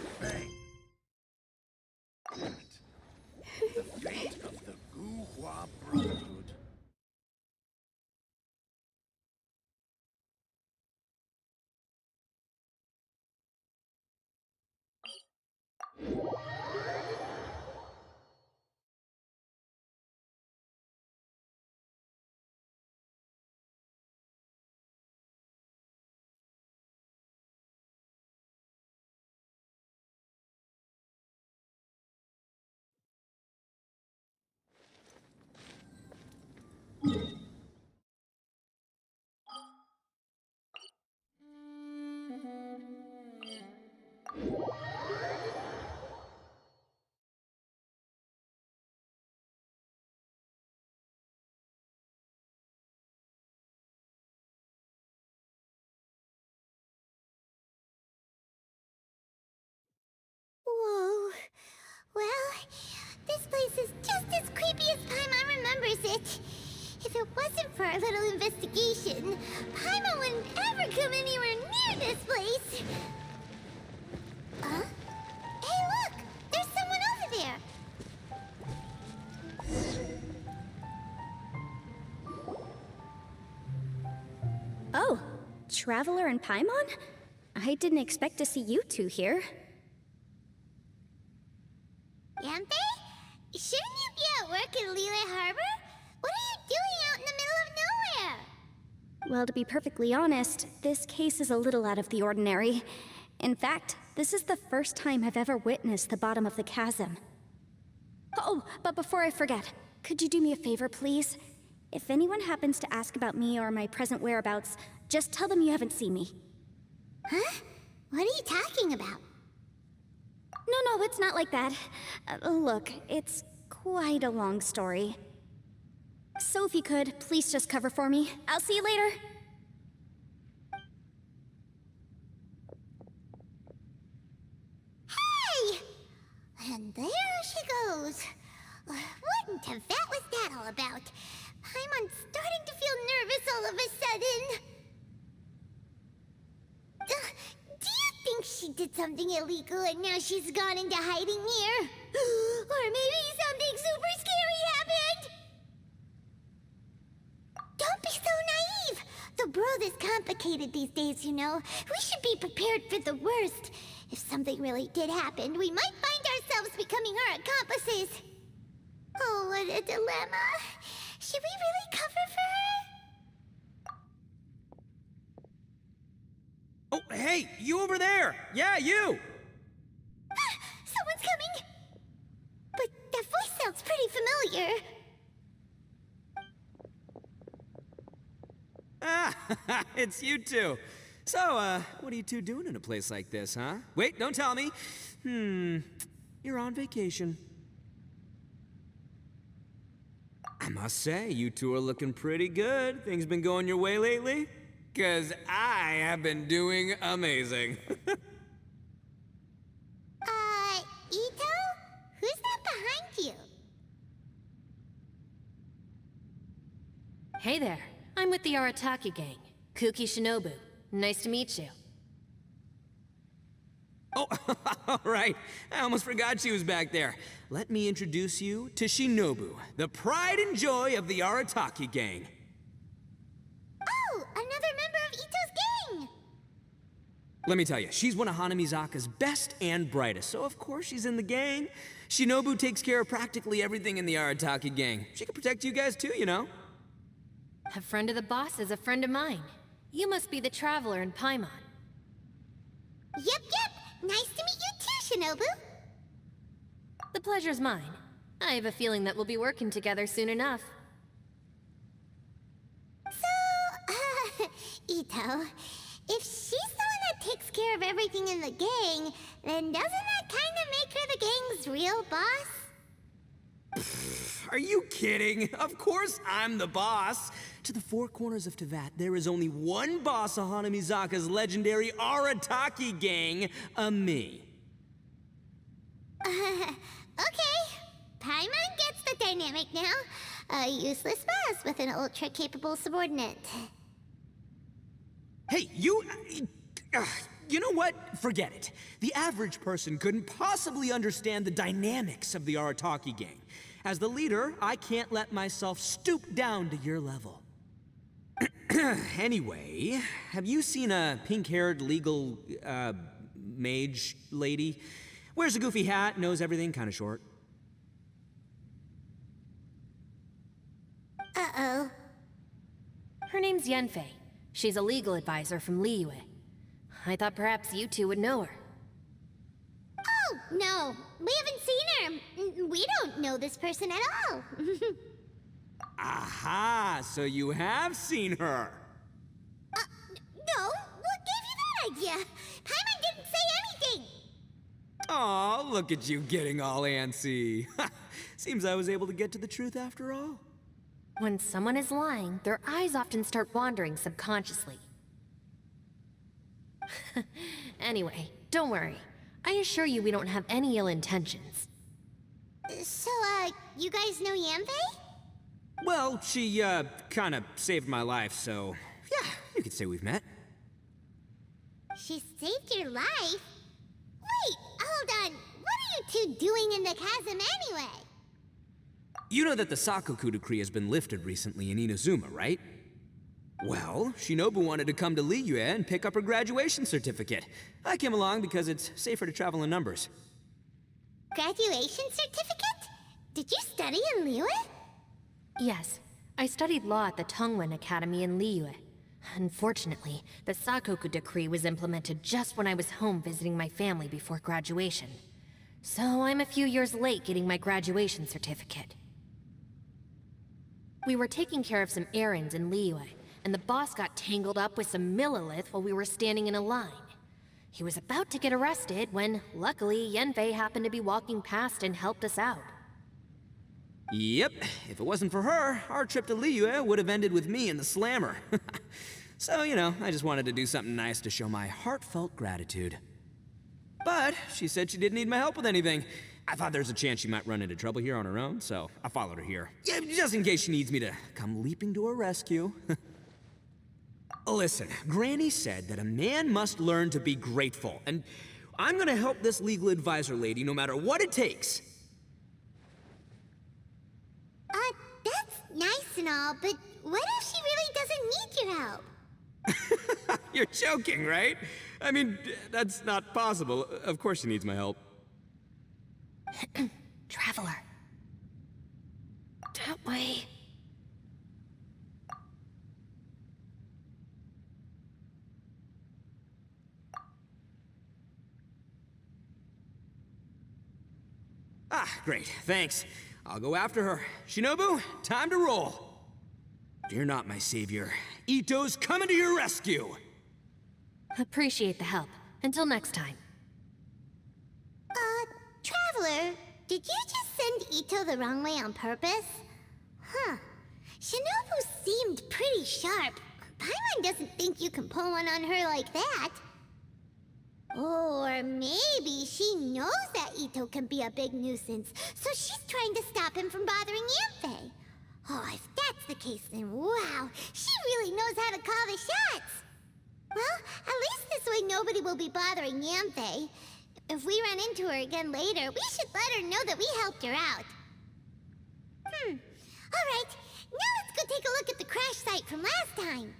F: The fate of the Guhua Brotherhood.
A: Whoa. Well, this place is just as creepy as Paimon remembers it. If it wasn't for our little investigation, Paimon wouldn't ever come anywhere near this place. Huh? Hey, look! There's someone over there!
H: Oh, Traveler and Paimon? I didn't expect to see you two here.
A: Yampe? Shouldn't you be at work in Liyue Harbor? What are you doing out in the middle of nowhere?
H: Well, to be perfectly honest, this case is a little out of the ordinary. In fact, this is the first time I've ever witnessed the bottom of the chasm. Oh, but before I forget, could you do me a favor, please? If anyone happens to ask about me or my present whereabouts, just tell them you haven't seen me.
A: Huh? What are you talking about?
H: No, it's not like that. Look, it's quite a long story. So if you could, please just cover for me. I'll see you later.
A: Hey! And there she goes. What in Teyvat was that all about? I'm starting to feel nervous all of a sudden. Do you think she did something illegal and now she's gone into hiding here? Or maybe something super scary happened? Don't be so naive! The world is complicated these days, you know. We should be prepared for the worst. If something really did happen, we might find ourselves becoming her accomplices. Oh, what a dilemma. Should we really cover for her?
M: Oh, hey, you over there! Yeah, you!
A: Someone's coming! But that voice sounds pretty familiar.
M: Ah, it's you two. So, what are you two doing in a place like this, huh? Wait, don't tell me. You're on vacation. I must say, you two are looking pretty good. Things been going your way lately? 'Cause I have been doing amazing.
A: Ito? Who's that behind you?
N: Hey there. I'm with the Arataki gang. Kuki Shinobu. Nice to meet you.
M: Oh, all right. I almost forgot she was back there. Let me introduce you to Shinobu, the pride and joy of the Arataki gang.
A: Oh, another member of Ito's gang!
M: Let me tell you, she's one of Hanamizaka's best and brightest, so of course she's in the gang. Shinobu takes care of practically everything in the Arataki gang. She can protect you guys too, you know.
N: A friend of the boss is a friend of mine. You must be the traveler in Paimon.
A: Yep. Nice to meet you too, Shinobu.
N: The pleasure's mine. I have a feeling that we'll be working together soon enough.
A: So, Ito, if she's the one that takes care of everything in the gang, then doesn't that kind of make her the gang's real boss?
M: Are you kidding? Of course I'm the boss. To the four corners of Teyvat, there is only one boss of Hanamizaka's legendary Arataki gang, me.
A: Okay. Paimon gets the dynamic now. A useless boss with an ultra-capable subordinate.
M: Hey, you know what? Forget it. The average person couldn't possibly understand the dynamics of the Arataki gang. As the leader, I can't let myself stoop down to your level. Anyway, have you seen a pink-haired legal, mage lady? Wears a goofy hat, knows everything, kinda short.
A: Uh-oh.
N: Her name's Yanfei. She's a legal advisor from Liyue. I thought perhaps you two would know her.
A: Oh, no. We haven't seen her. We don't know this person at all.
M: Aha! So you have seen her!
A: No. What gave you that idea? Paimon didn't say anything.
M: Aw, look at you getting all antsy. Seems I was able to get to the truth after all.
N: When someone is lying, their eyes often start wandering subconsciously. Anyway, don't worry. I assure you we don't have any ill intentions.
A: So, you guys know Yanfei?
M: Well, she, kinda saved my life, so... yeah, you could say we've met.
A: She saved your life? Wait, hold on. What are you two doing in the chasm anyway?
M: You know that the Sakoku decree has been lifted recently in Inazuma, right? Well, Shinobu wanted to come to Liyue and pick up her graduation certificate. I came along because it's safer to travel in numbers.
A: Graduation certificate? Did you study in Liyue?
N: Yes, I studied law at the Tongwen Academy in Liyue. Unfortunately, the Sakoku decree was implemented just when I was home visiting my family before graduation. So I'm a few years late getting my graduation certificate. We were taking care of some errands in Liyue, and the boss got tangled up with some Millilith while we were standing in a line. He was about to get arrested when, luckily, Yenfei happened to be walking past and helped us out.
M: Yep, if it wasn't for her, our trip to Liyue would have ended with me and the slammer. So, you know, I just wanted to do something nice to show my heartfelt gratitude. But she said she didn't need my help with anything. I thought there's a chance she might run into trouble here on her own, so I followed her here. Yeah, just in case she needs me to come leaping to her rescue. Listen, Granny said that a man must learn to be grateful, and I'm gonna help this legal advisor lady no matter what it takes.
A: That's nice and all, but what if she really doesn't need your help?
M: You're joking, right? I mean, that's not possible. Of course she needs my help.
N: Traveler. That way.
M: Ah, great, thanks. I'll go after her. Shinobu, time to roll. Fear not, my savior. Ito's coming to your rescue!
N: Appreciate the help. Until next time.
A: Traveler, did you just send Ito the wrong way on purpose? Huh. Shinobu seemed pretty sharp. Paimon doesn't think you can pull one on her like that. Or maybe she knows that Ito can be a big nuisance, so she's trying to stop him from bothering Yanfei. Oh, if that's the case, then wow, she really knows how to call the shots. Well, at least this way nobody will be bothering Yanfei. If we run into her again later, we should let her know that we helped her out. Alright, now let's go take a look at the crash site from last time.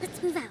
A: Let's move out.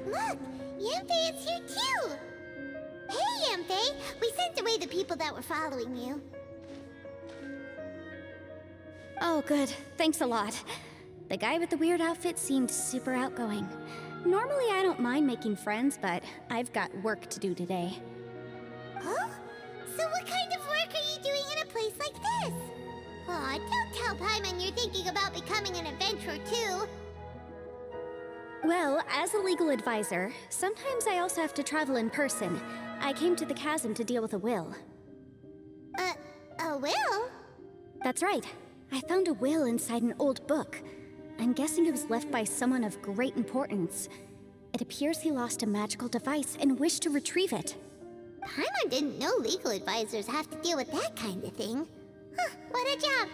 A: Look! Yanfei is here too! Hey, Yanfei! We sent away the people that were following you.
H: Oh, good. Thanks a lot. The guy with the weird outfit seemed super outgoing. Normally I don't mind making friends, but I've got work to do today.
A: Huh? So what kind of work are you doing in a place like this? Aw, don't tell Paimon you're thinking about becoming an adventurer too.
H: Well, as a legal advisor, sometimes I also have to travel in person. I came to the chasm to deal with a will.
A: A will?
H: That's right. I found a will inside an old book. I'm guessing it was left by someone of great importance. It appears he lost a magical device and wished to retrieve it.
A: Paimon didn't know legal advisors have to deal with that kind of thing. Huh, what a job!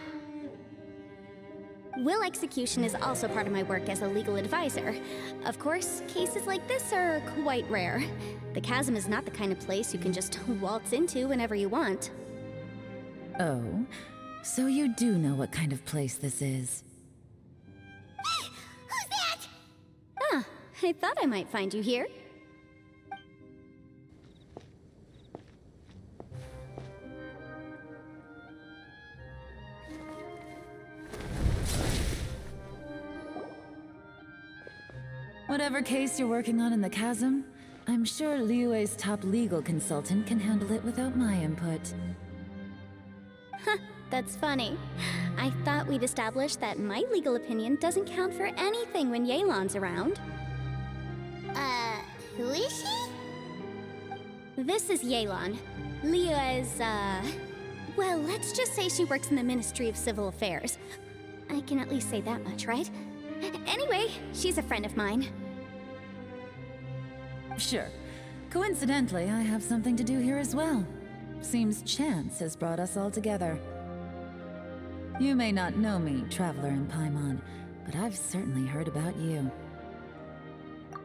H: Will execution is also part of my work as a legal advisor. Of course, cases like this are quite rare. The chasm is not the kind of place you can just waltz into whenever you want.
O: Oh, so you do know what kind of place this is.
A: Who's that?
H: Ah, I thought I might find you here.
O: Whatever case you're working on in the chasm, I'm sure Liyue's top legal consultant can handle it without my input.
H: Huh, that's funny. I thought we'd established that my legal opinion doesn't count for anything when Yelan's around.
A: Who is she?
H: This is Yelan. Leah is, well, let's just say she works in the Ministry of Civil Affairs. I can at least say that much, right? Anyway, she's a friend of mine.
O: Sure. Coincidentally, I have something to do here as well. Seems chance has brought us all together. You may not know me, Traveler in Paimon, but I've certainly heard about you.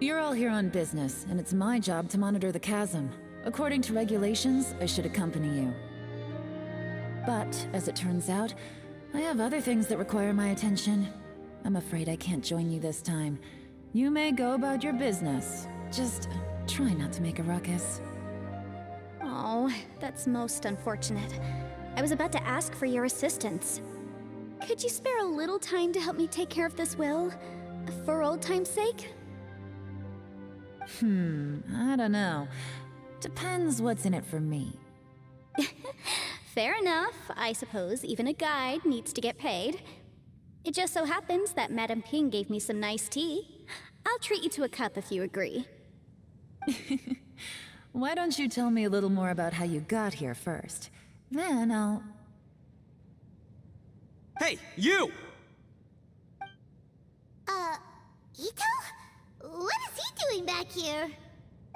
O: You're all here on business, and it's my job to monitor the chasm. According to regulations, I should accompany you. But, as it turns out, I have other things that require my attention. I'm afraid I can't join you this time. You may go about your business. Just try not to make a ruckus.
H: Oh, that's most unfortunate. I was about to ask for your assistance. Could you spare a little time to help me take care of this will? For old time's sake?
O: I don't know. Depends what's in it for me.
H: Fair enough. I suppose even a guide needs to get paid. It just so happens that Madame Ping gave me some nice tea. I'll treat you to a cup if you agree.
O: Why don't you tell me a little more about how you got here first? Then I'll...
M: Hey, you!
A: Ito? What is he doing back here?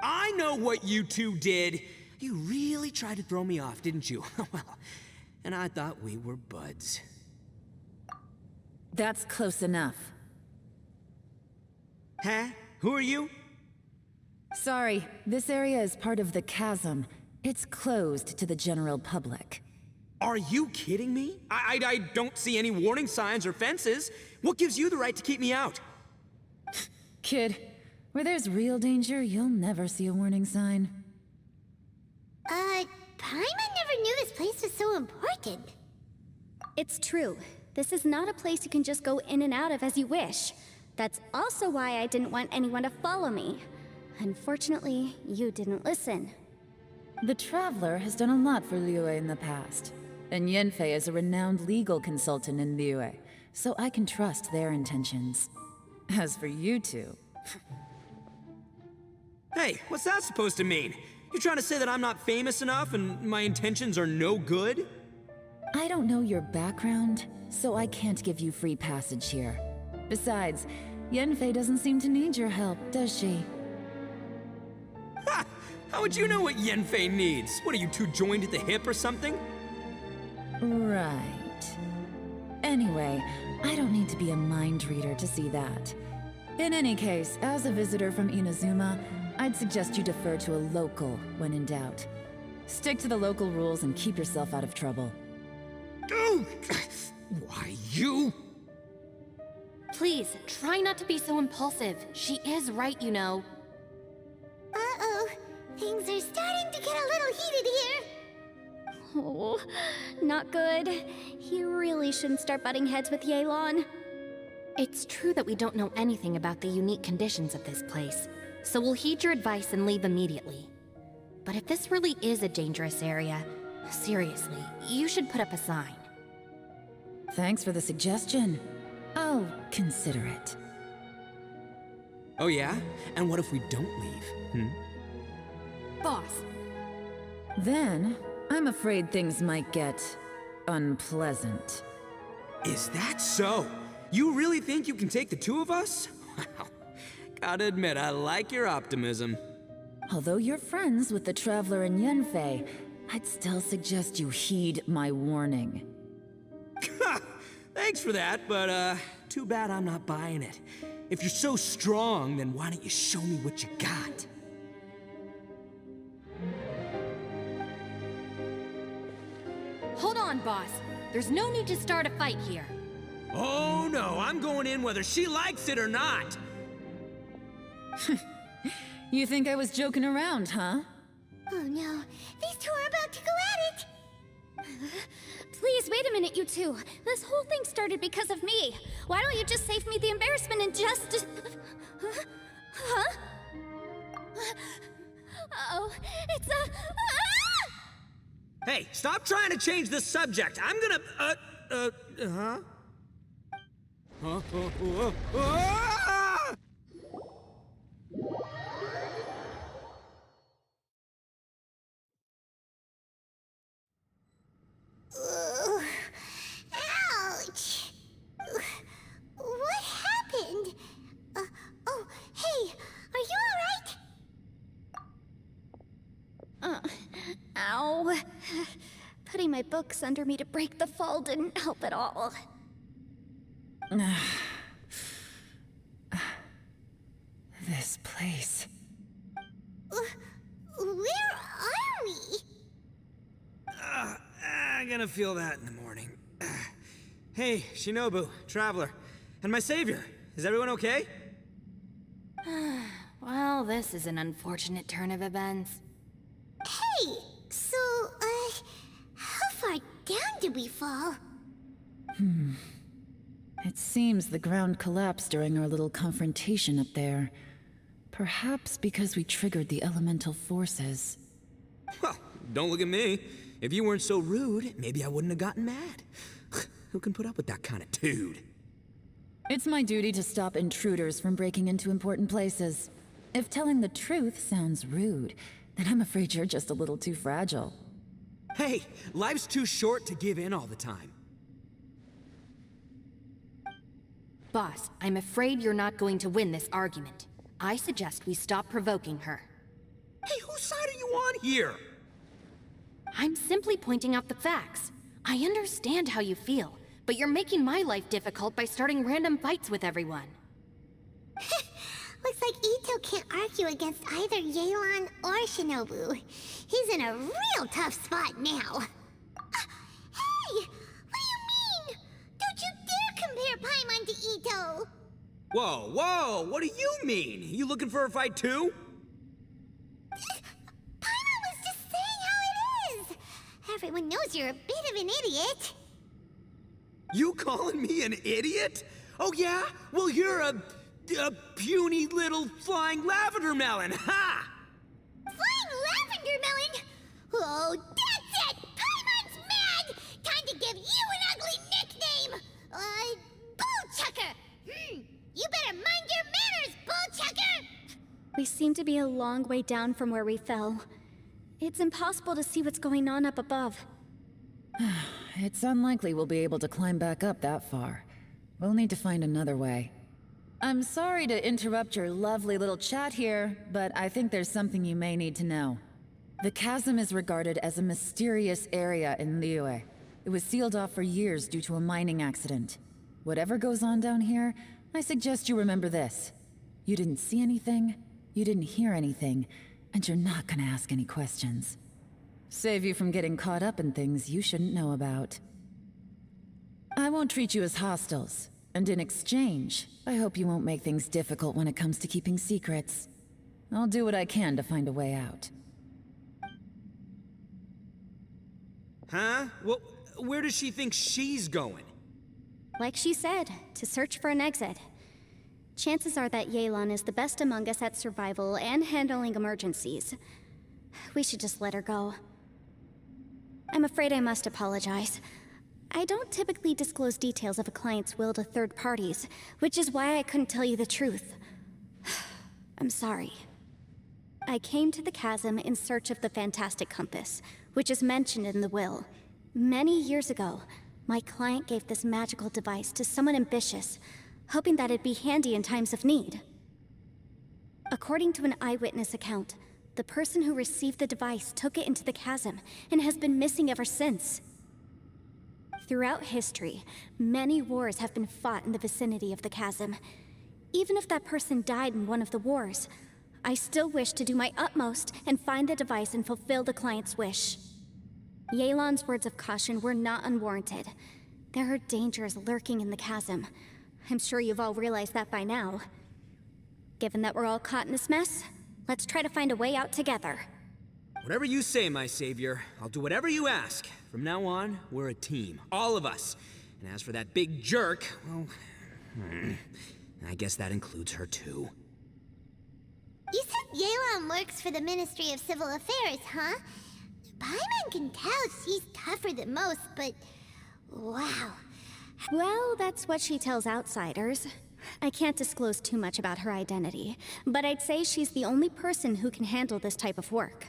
M: I know what you two did. You really tried to throw me off, didn't you? Well, and I thought we were buds.
O: That's close enough.
M: Huh? Who are you?
O: Sorry, this area is part of the chasm. It's closed to the general public.
M: Are you kidding me? I don't see any warning signs or fences. What gives you the right to keep me out?
O: Kid, where there's real danger, you'll never see a warning sign.
A: Paimon never knew this place was so important.
H: It's true. This is not a place you can just go in and out of as you wish. That's also why I didn't want anyone to follow me. Unfortunately, you didn't listen.
O: The Traveler has done a lot for Liyue in the past. And Yanfei is a renowned legal consultant in Liyue, so I can trust their intentions. As for you two...
M: Hey, what's that supposed to mean? You trying to say that I'm not famous enough and my intentions are no good?
O: I don't know your background, so I can't give you free passage here. Besides, Yanfei doesn't seem to need your help, does she?
M: Ha! How would you know what Yanfei needs? What, are you two joined at the hip or something?
O: Right. Anyway, I don't need to be a mind reader to see that. In any case, as a visitor from Inazuma, I'd suggest you defer to a local when in doubt. Stick to the local rules and keep yourself out of trouble.
M: Why, you?
N: Please, try not to be so impulsive. She is right, you know.
A: Uh-oh. Things are starting to get a little heated here.
H: Oh, not good. He really shouldn't start butting heads with Yelan.
N: It's true that we don't know anything about the unique conditions of this place, so we'll heed your advice and leave immediately. But if this really is a dangerous area, seriously, you should put up a sign.
O: Thanks for the suggestion. I'll consider it.
M: Oh yeah? And what if we don't leave?
N: Boss!
O: Then, I'm afraid things might get... unpleasant.
M: Is that so? You really think you can take the two of us? Wow. Gotta admit, I like your optimism.
O: Although you're friends with the Traveler and Yanfei, I'd still suggest you heed my warning.
M: Thanks for that, but too bad I'm not buying it. If you're so strong, then why don't you show me what you got?
N: Hold on, boss. There's no need to start a fight here.
M: Oh no, I'm going in whether she likes it or not!
O: You think I was joking around, huh?
A: Oh no, these two are about to go at it!
H: Please, wait a minute, you two. This whole thing started because of me. Why don't you just save me the embarrassment and just... Huh? Uh-oh, it's a...
M: Hey, stop trying to change the subject. I'm gonna,
H: Ow. Putting my books under me to break the fall didn't help at all.
O: This place.
A: Where are we?
M: I'm gonna feel that in the morning. Hey, Shinobu, Traveler, and my savior. Is everyone okay?
N: Well, this is an unfortunate turn of events.
A: Hey, so, how far down did we fall?
O: It seems the ground collapsed during our little confrontation up there. Perhaps because we triggered the elemental forces.
M: Well, don't look at me. If you weren't so rude, maybe I wouldn't have gotten mad. Who can put up with that kind of dude?
O: It's my duty to stop intruders from breaking into important places. If telling the truth sounds rude, then I'm afraid you're just a little too fragile.
M: Hey, life's too short to give in all the time.
N: Boss, I'm afraid you're not going to win this argument. I suggest we stop provoking her.
M: Hey, whose side are you on here?
N: I'm simply pointing out the facts. I understand how you feel, but you're making my life difficult by starting random fights with everyone.
A: Looks like Ito can't argue against either Yelan or Shinobu. He's in a real tough spot now. Hey! What do you mean? Don't you dare compare Paimon to Ito!
M: Whoa, what do you mean? You looking for a fight too?
A: Paimon was just saying how it is! Everyone knows you're a bit of an idiot.
M: You calling me an idiot? Oh yeah? Well, you're a puny little flying lavender melon, ha!
A: Flying lavender melon? Oh, that's it! Paimon's mad! Time to give you an ugly nickname! Bullchucker! You better mind your manners, Bullchucker!
H: We seem to be a long way down from where we fell. It's impossible to see what's going on up above.
O: It's unlikely we'll be able to climb back up that far. We'll need to find another way. I'm sorry to interrupt your lovely little chat here, but I think there's something you may need to know. The chasm is regarded as a mysterious area in Liyue. It was sealed off for years due to a mining accident. Whatever goes on down here, I suggest you remember this. You didn't see anything, you didn't hear anything, and you're not gonna ask any questions. Save you from getting caught up in things you shouldn't know about. I won't treat you as hostiles, and in exchange, I hope you won't make things difficult when it comes to keeping secrets. I'll do what I can to find a way out.
M: Huh? Well, where does she think she's going?
H: Like she said, to search for an exit. Chances are that Yelan is the best among us at survival and handling emergencies. We should just let her go. I'm afraid I must apologize. I don't typically disclose details of a client's will to third parties, which is why I couldn't tell you the truth. I'm sorry. I came to the chasm in search of the Fantastic Compass, which is mentioned in the will. Many years ago, my client gave this magical device to someone ambitious, hoping that it'd be handy in times of need. According to an eyewitness account, the person who received the device took it into the chasm and has been missing ever since. Throughout history, many wars have been fought in the vicinity of the chasm. Even if that person died in one of the wars, I still wish to do my utmost and find the device and fulfill the client's wish. Yelan's words of caution were not unwarranted. There are dangers lurking in the chasm. I'm sure you've all realized that by now. Given that we're all caught in this mess, let's try to find a way out together.
M: Whatever you say, my savior. I'll do whatever you ask. From now on, we're a team. All of us. And as for that big jerk, well... I guess that includes her too.
A: You said Yelan works for the Ministry of Civil Affairs, huh? Paimon can tell she's tougher than most, but... wow.
H: Well, that's what she tells outsiders. I can't disclose too much about her identity, but I'd say she's the only person who can handle this type of work.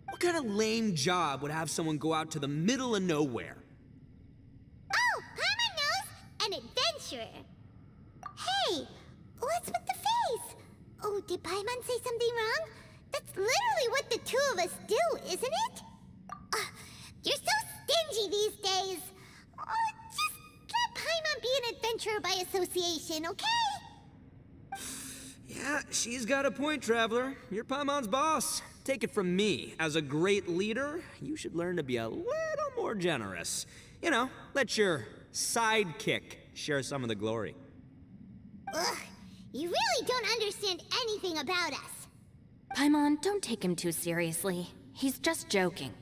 M: What kind of lame job would have someone go out to the middle of nowhere?
A: Oh, Paimon knows! An adventurer! Hey, what's with the face? Oh, did Paimon say something wrong? That's literally what the two of us do, isn't it? You're so stingy these days. Just let Paimon be an adventurer by association, okay?
M: Yeah, she's got a point, Traveler. You're Paimon's boss. Take it from me. As a great leader, you should learn to be a little more generous. You know, let your sidekick share some of the glory.
A: Ugh, you really don't understand anything about us.
N: Paimon, don't take him too seriously. He's just joking.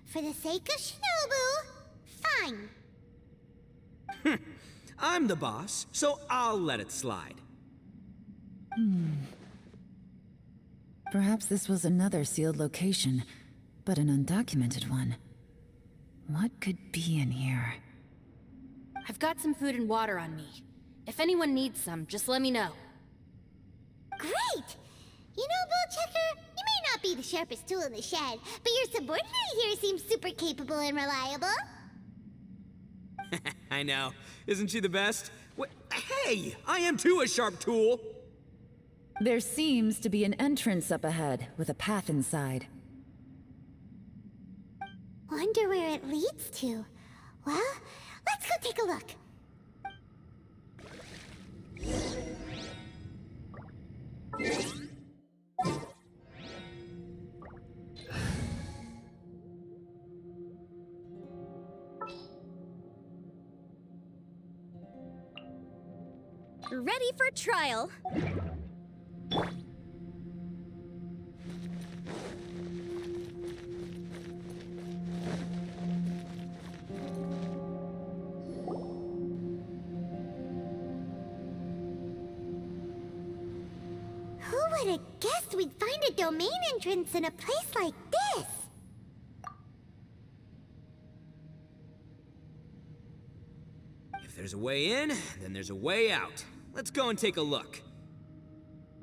A: For the sake of Shinobu, fine.
M: I'm the boss, so I'll let it slide.
O: Perhaps this was another sealed location, but an undocumented one. What could be in here?
N: I've got some food and water on me. If anyone needs some, just let me know.
A: Great! You know, Bullchecker, you may not be the sharpest tool in the shed, but your subordinate here seems super capable and reliable.
M: I know. Isn't she the best? Hey, I am too a sharp tool.
O: There seems to be an entrance up ahead, with a path inside.
A: Wonder where it leads to. Well, let's go take a look.
H: Ready for trial.
A: Who would have guessed we'd find a domain entrance in a place like this?
M: If there's a way in, then there's a way out. Let's go and take a look.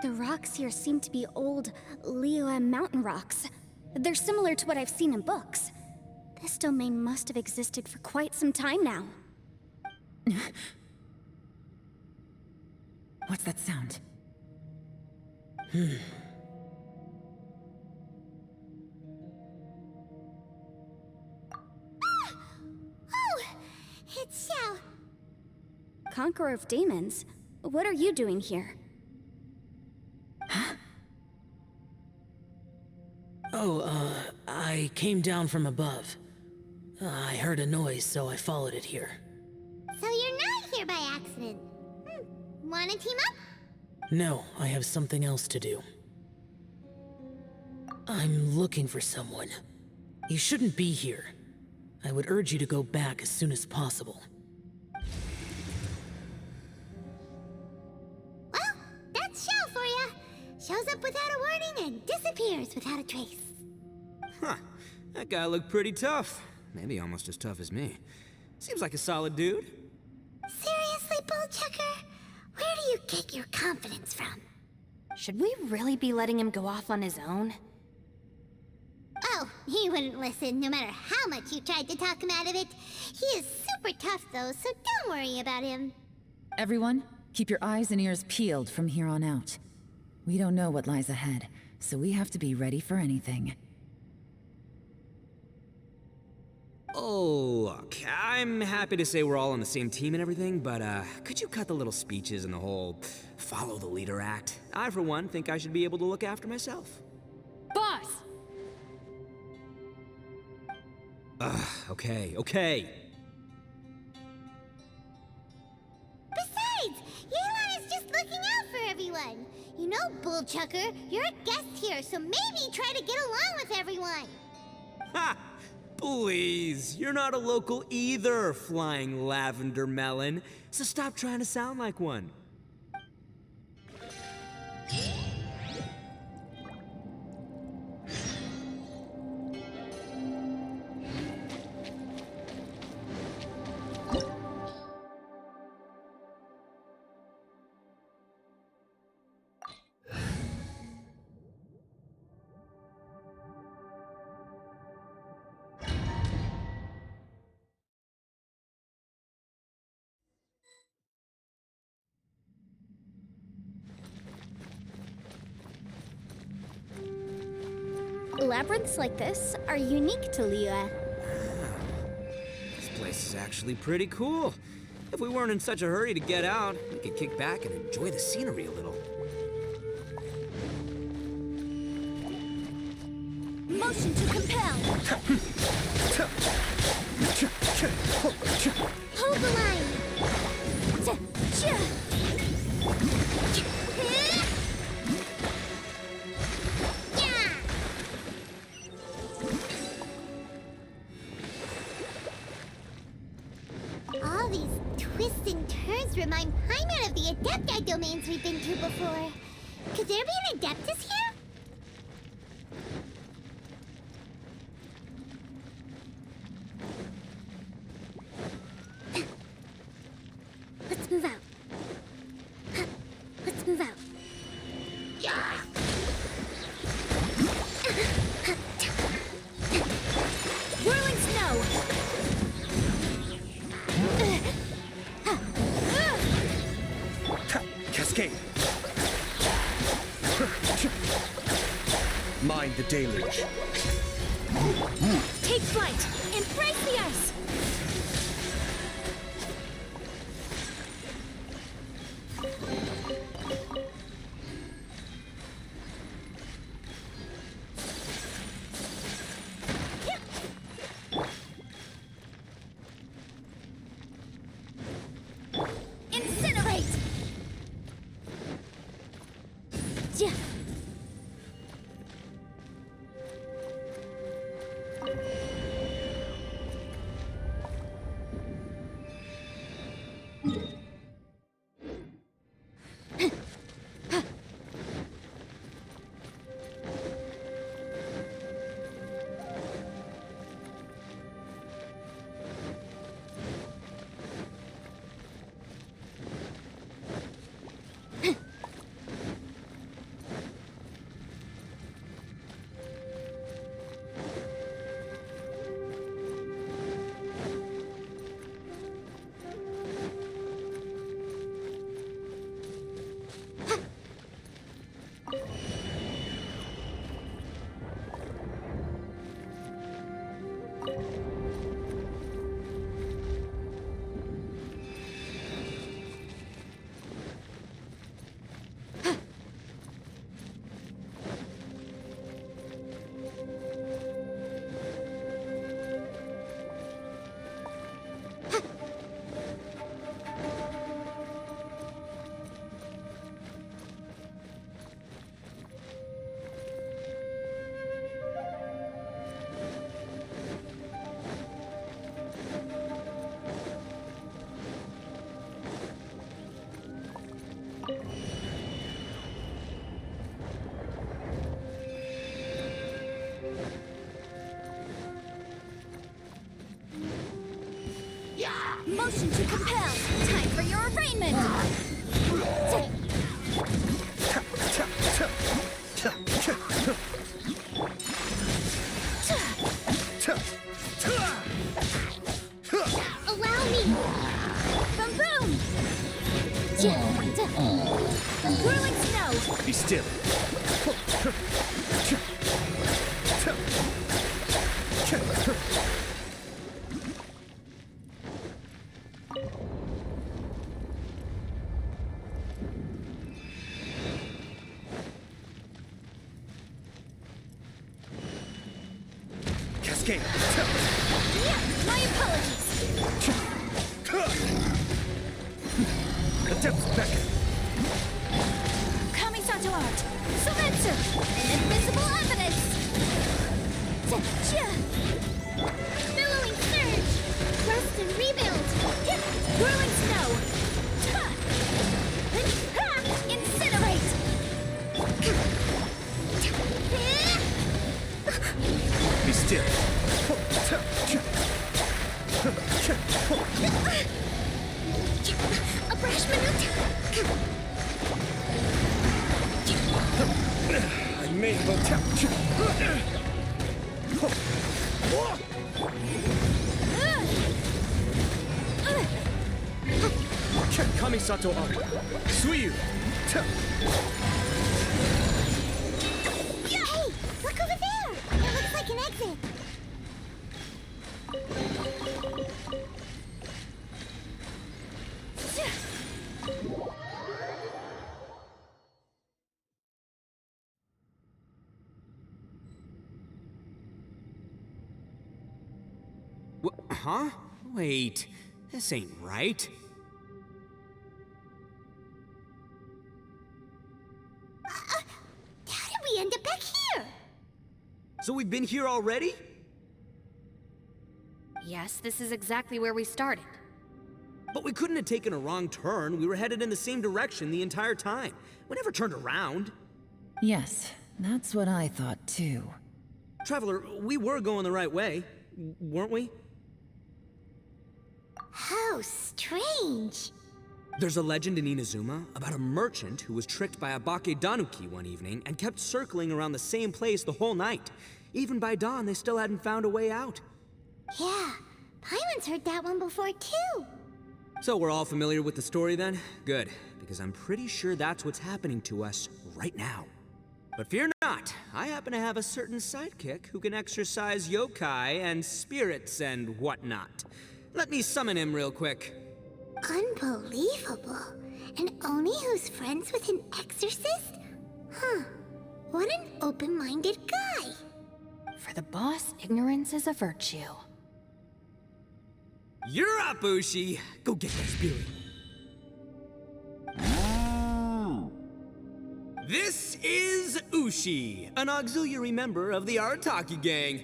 H: The rocks here seem to be old Liyue mountain rocks. They're similar to what I've seen in books. This domain must have existed for quite some time now.
O: What's that sound?
A: Oh, it's Xiao.
H: Conqueror of Demons, what are you doing here?
J: I came down from above. I heard a noise, so I followed it here.
A: So you're not here by accident. Wanna team up?
J: No, I have something else to do. I'm looking for someone. You shouldn't be here. I would urge you to go back as soon as possible.
A: Well, that's Xiao for ya. Shows up without a warning and disappears without a trace.
M: Huh. That guy looked pretty tough. Maybe almost as tough as me. Seems like a solid dude.
A: Seriously, Bullchucker? Where do you get your confidence from?
N: Should we really be letting him go off on his own?
A: Oh, he wouldn't listen no matter how much you tried to talk him out of it. He is super tough though, so don't worry about him.
O: Everyone, keep your eyes and ears peeled from here on out. We don't know what lies ahead, so we have to be ready for anything.
M: Oh, look, I'm happy to say we're all on the same team and everything, but could you cut the little speeches and the whole follow the leader act? I, for one, think I should be able to look after myself.
N: Boss!
M: Okay.
A: Besides, Yelan is just looking out for everyone. You know, Bullchucker, you're a guest here, so maybe try to get along with everyone.
M: Ha! Please, you're not a local either, flying lavender melon, so stop trying to sound like one.
H: Labyrinths like this are unique to Liyue.
M: This place is actually pretty cool. If we weren't in such a hurry to get out, we could kick back and enjoy the scenery a little.
H: Motion to compel. Hold the line.
A: All these twists and turns remind Paimon of the Adepti domains we've been to before. Could there be an Adeptus here? Let's move out. Let's move out.
H: Whirling snow.
I: Cascade. Mind the deluge.
H: Take flight. Embrace the ice. Incinerate. Yeah. Motion to compel. Time for your arraignment.
A: Allow me.
H: Boom boom. Whirling snow.
I: Be still. Cascade.
H: My apologies.
I: Adept beckon.
H: Kamisato art. Sumetsu. Invisible evidence.
A: Billowing surge. Rust and rebuild.
H: Whirling snow. Incinerate.
I: Be still.
A: Abrashment attack.
I: I may well tap. Kamisato art. Suiyu.
A: Hey, look over there.
M: Huh? Wait, this ain't right.
A: How did we end up back here?
M: So we've been here already?
N: Yes, this is exactly where we started.
M: But we couldn't have taken a wrong turn. We were headed in the same direction the entire time. We never turned around.
O: Yes, that's what I thought too.
M: Traveler, we were going the right way, weren't we?
A: How strange.
M: There's a legend in Inazuma about a merchant who was tricked by a Bakedanuki one evening and kept circling around the same place the whole night. Even by dawn, they still hadn't found a way out.
A: Yeah, Paimon's heard that one before too.
M: So we're all familiar with the story then? Good, because I'm pretty sure that's what's happening to us right now. But fear not, I happen to have a certain sidekick who can exercise yokai and spirits and whatnot. Let me summon him real quick.
A: Unbelievable. An Oni who's friends with an exorcist? Huh. What an open-minded guy.
N: For the boss, ignorance is a virtue.
M: You're up, Ushi! Go get that spirit. This is Ushi, an auxiliary member of the Arataki gang.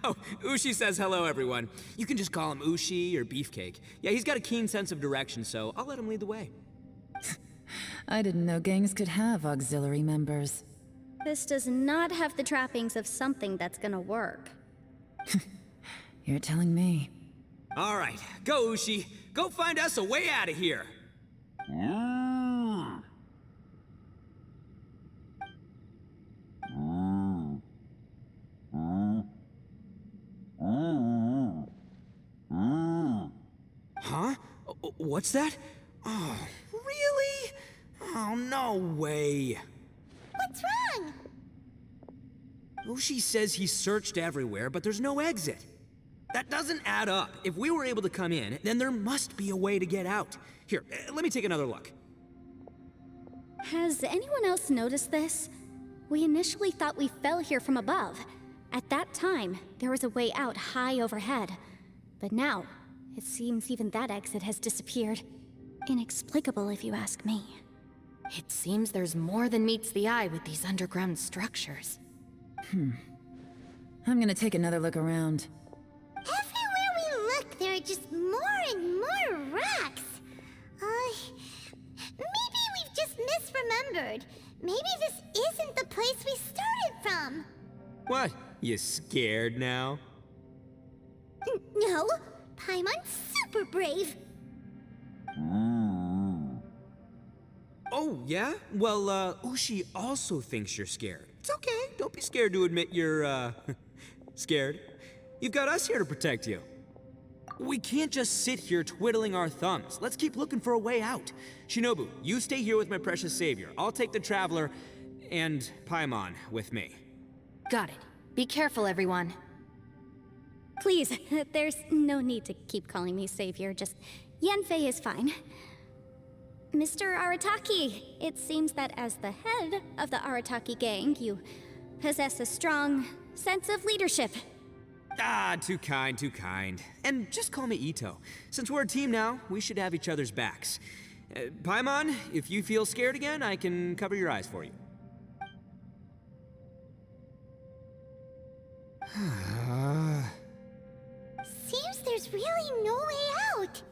M: Oh, Ushi says hello, everyone. You can just call him Ushi or Beefcake. Yeah, he's got a keen sense of direction, so I'll let him lead the way.
O: I didn't know gangs could have auxiliary members.
H: This does not have the trappings of something that's gonna work.
O: You're telling me.
M: All right, go Ushi. Go find us a way out of here. Huh? What's that? Oh, really? Oh, no way.
A: What's wrong?
M: Ushi says he searched everywhere, but there's no exit. That doesn't add up. If we were able to come in, then there must be a way to get out. Here, let me take another look.
H: Has anyone else noticed this? We initially thought we fell here from above. At that time, there was a way out high overhead. But now, it seems even that exit has disappeared. Inexplicable, if you ask me.
N: It seems there's more than meets the eye with these underground structures.
O: I'm gonna take another look around.
A: Everywhere we look, there are just more and more rocks. Maybe we've just misremembered. Maybe this isn't the place we started from.
M: What? You scared now?
A: No, Paimon's super brave.
M: Oh, yeah? Well, Ushi also thinks you're scared. It's okay. Don't be scared to admit you're, scared. You've got us here to protect you. We can't just sit here twiddling our thumbs. Let's keep looking for a way out. Shinobu, you stay here with my precious savior. I'll take the Traveler and Paimon with me.
N: Got it. Be careful, everyone.
H: Please, there's no need to keep calling me savior, just Yanfei is fine. Mr. Arataki, it seems that as the head of the Arataki gang, you possess a strong sense of leadership.
M: Ah, too kind, too kind. And just call me Ito. Since we're a team now, we should have each other's backs. Paimon, if you feel scared again, I can cover your eyes for you.
A: Seems there's really no way out.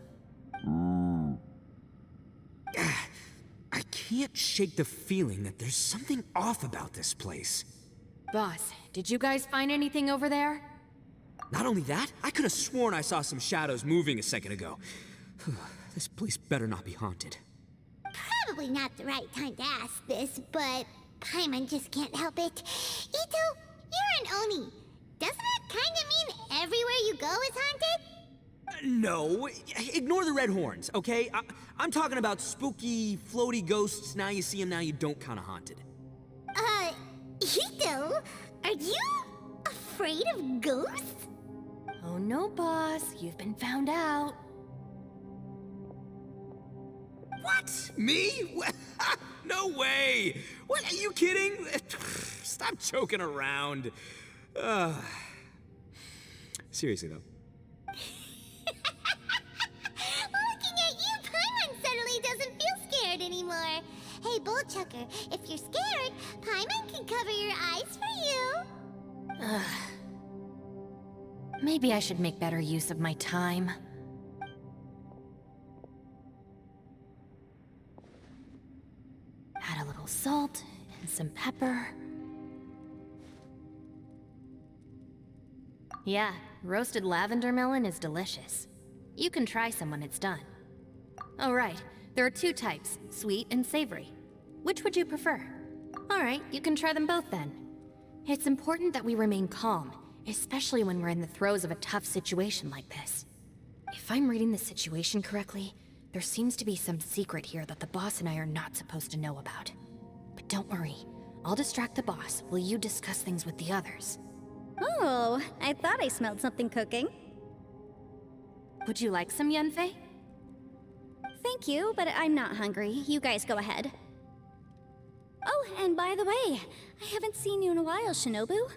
M: I can't shake the feeling that there's something off about this place.
N: Boss, did you guys find anything over there?
M: Not only that, I could have sworn I saw some shadows moving a second ago. This place better not be haunted.
A: Probably not the right time to ask this, but Paimon just can't help it. Ito, you're an Oni. Doesn't it kinda mean everywhere you go is haunted?
M: No, ignore the red horns, okay? I'm talking about spooky, floaty ghosts, now you see them, now you don't kinda haunted.
A: Ito, are you afraid of ghosts?
N: Oh no, boss. You've been found out.
M: What? Me? No way! What, are you kidding? Stop joking around. Seriously, though.
A: Looking at you, Paimon suddenly doesn't feel scared anymore. Hey, Bullchucker, if you're scared, Paimon can cover your eyes for you.
N: Maybe I should make better use of my time. Add a little salt and some pepper. Yeah, roasted lavender melon is delicious. You can try some when it's done. Oh right, there are 2 types, sweet and savory. Which would you prefer? Alright, you can try them both then. It's important that we remain calm, especially when we're in the throes of a tough situation like this. If I'm reading the situation correctly, there seems to be some secret here that the boss and I are not supposed to know about. But don't worry, I'll distract the boss while you discuss things with the others.
H: Oh, I thought I smelled something cooking.
N: Would you like some, Yunfei?
H: Thank you, but I'm not hungry. You guys go ahead. Oh, and by the way, I haven't seen you in a while, Shinobu.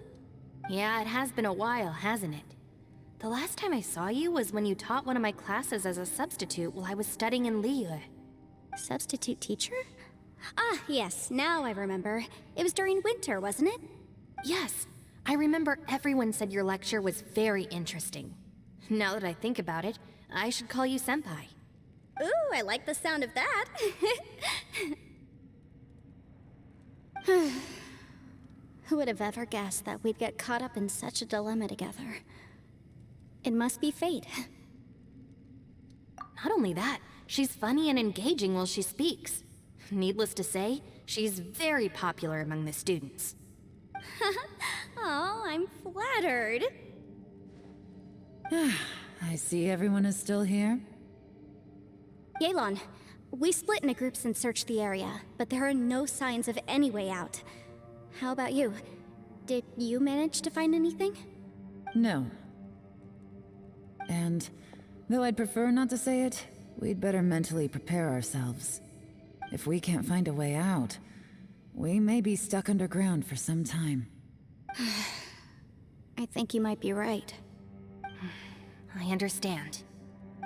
N: Yeah, it has been a while, hasn't it? The last time I saw you was when you taught one of my classes as a substitute while I was studying in Liyue.
H: Substitute teacher? Ah, yes, now I remember. It was during winter, wasn't it?
N: Yes, I remember everyone said your lecture was very interesting. Now that I think about it, I should call you Senpai.
H: Ooh, I like the sound of that. Who would have ever guessed that we'd get caught up in such a dilemma together? It must be fate.
N: Not only that, she's funny and engaging while she speaks. Needless to say, she's very popular among the students.
H: Oh, I'm flattered.
O: I see everyone is still here.
H: Yelan, we split into groups and searched the area, but there are no signs of any way out. How about you? Did you manage to find anything?
O: No. And, though I'd prefer not to say it, we'd better mentally prepare ourselves. If we can't find a way out, we may be stuck underground for some time.
H: I think you might be right.
N: I understand.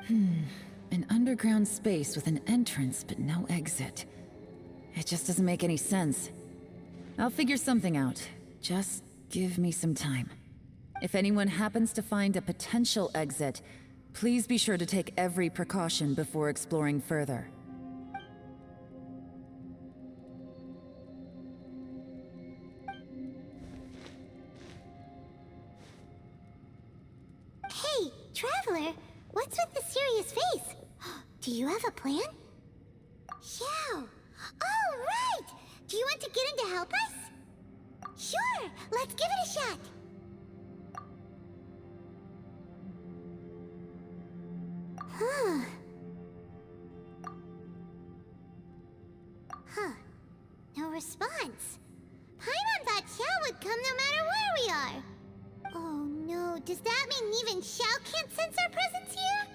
O: An underground space with an entrance but no exit. It just doesn't make any sense. I'll figure something out. Just give me some time. If anyone happens to find a potential exit, please be sure to take every precaution before exploring further.
A: Hey, Traveler, what's with the serious face? Do you have a plan? Xiao! Oh, right! Do you want to get in to help us? Sure, let's give it a shot. Huh. No response. Paimon thought Xiao would come no matter where we are. Oh no, does that mean even Xiao can't sense our presence here?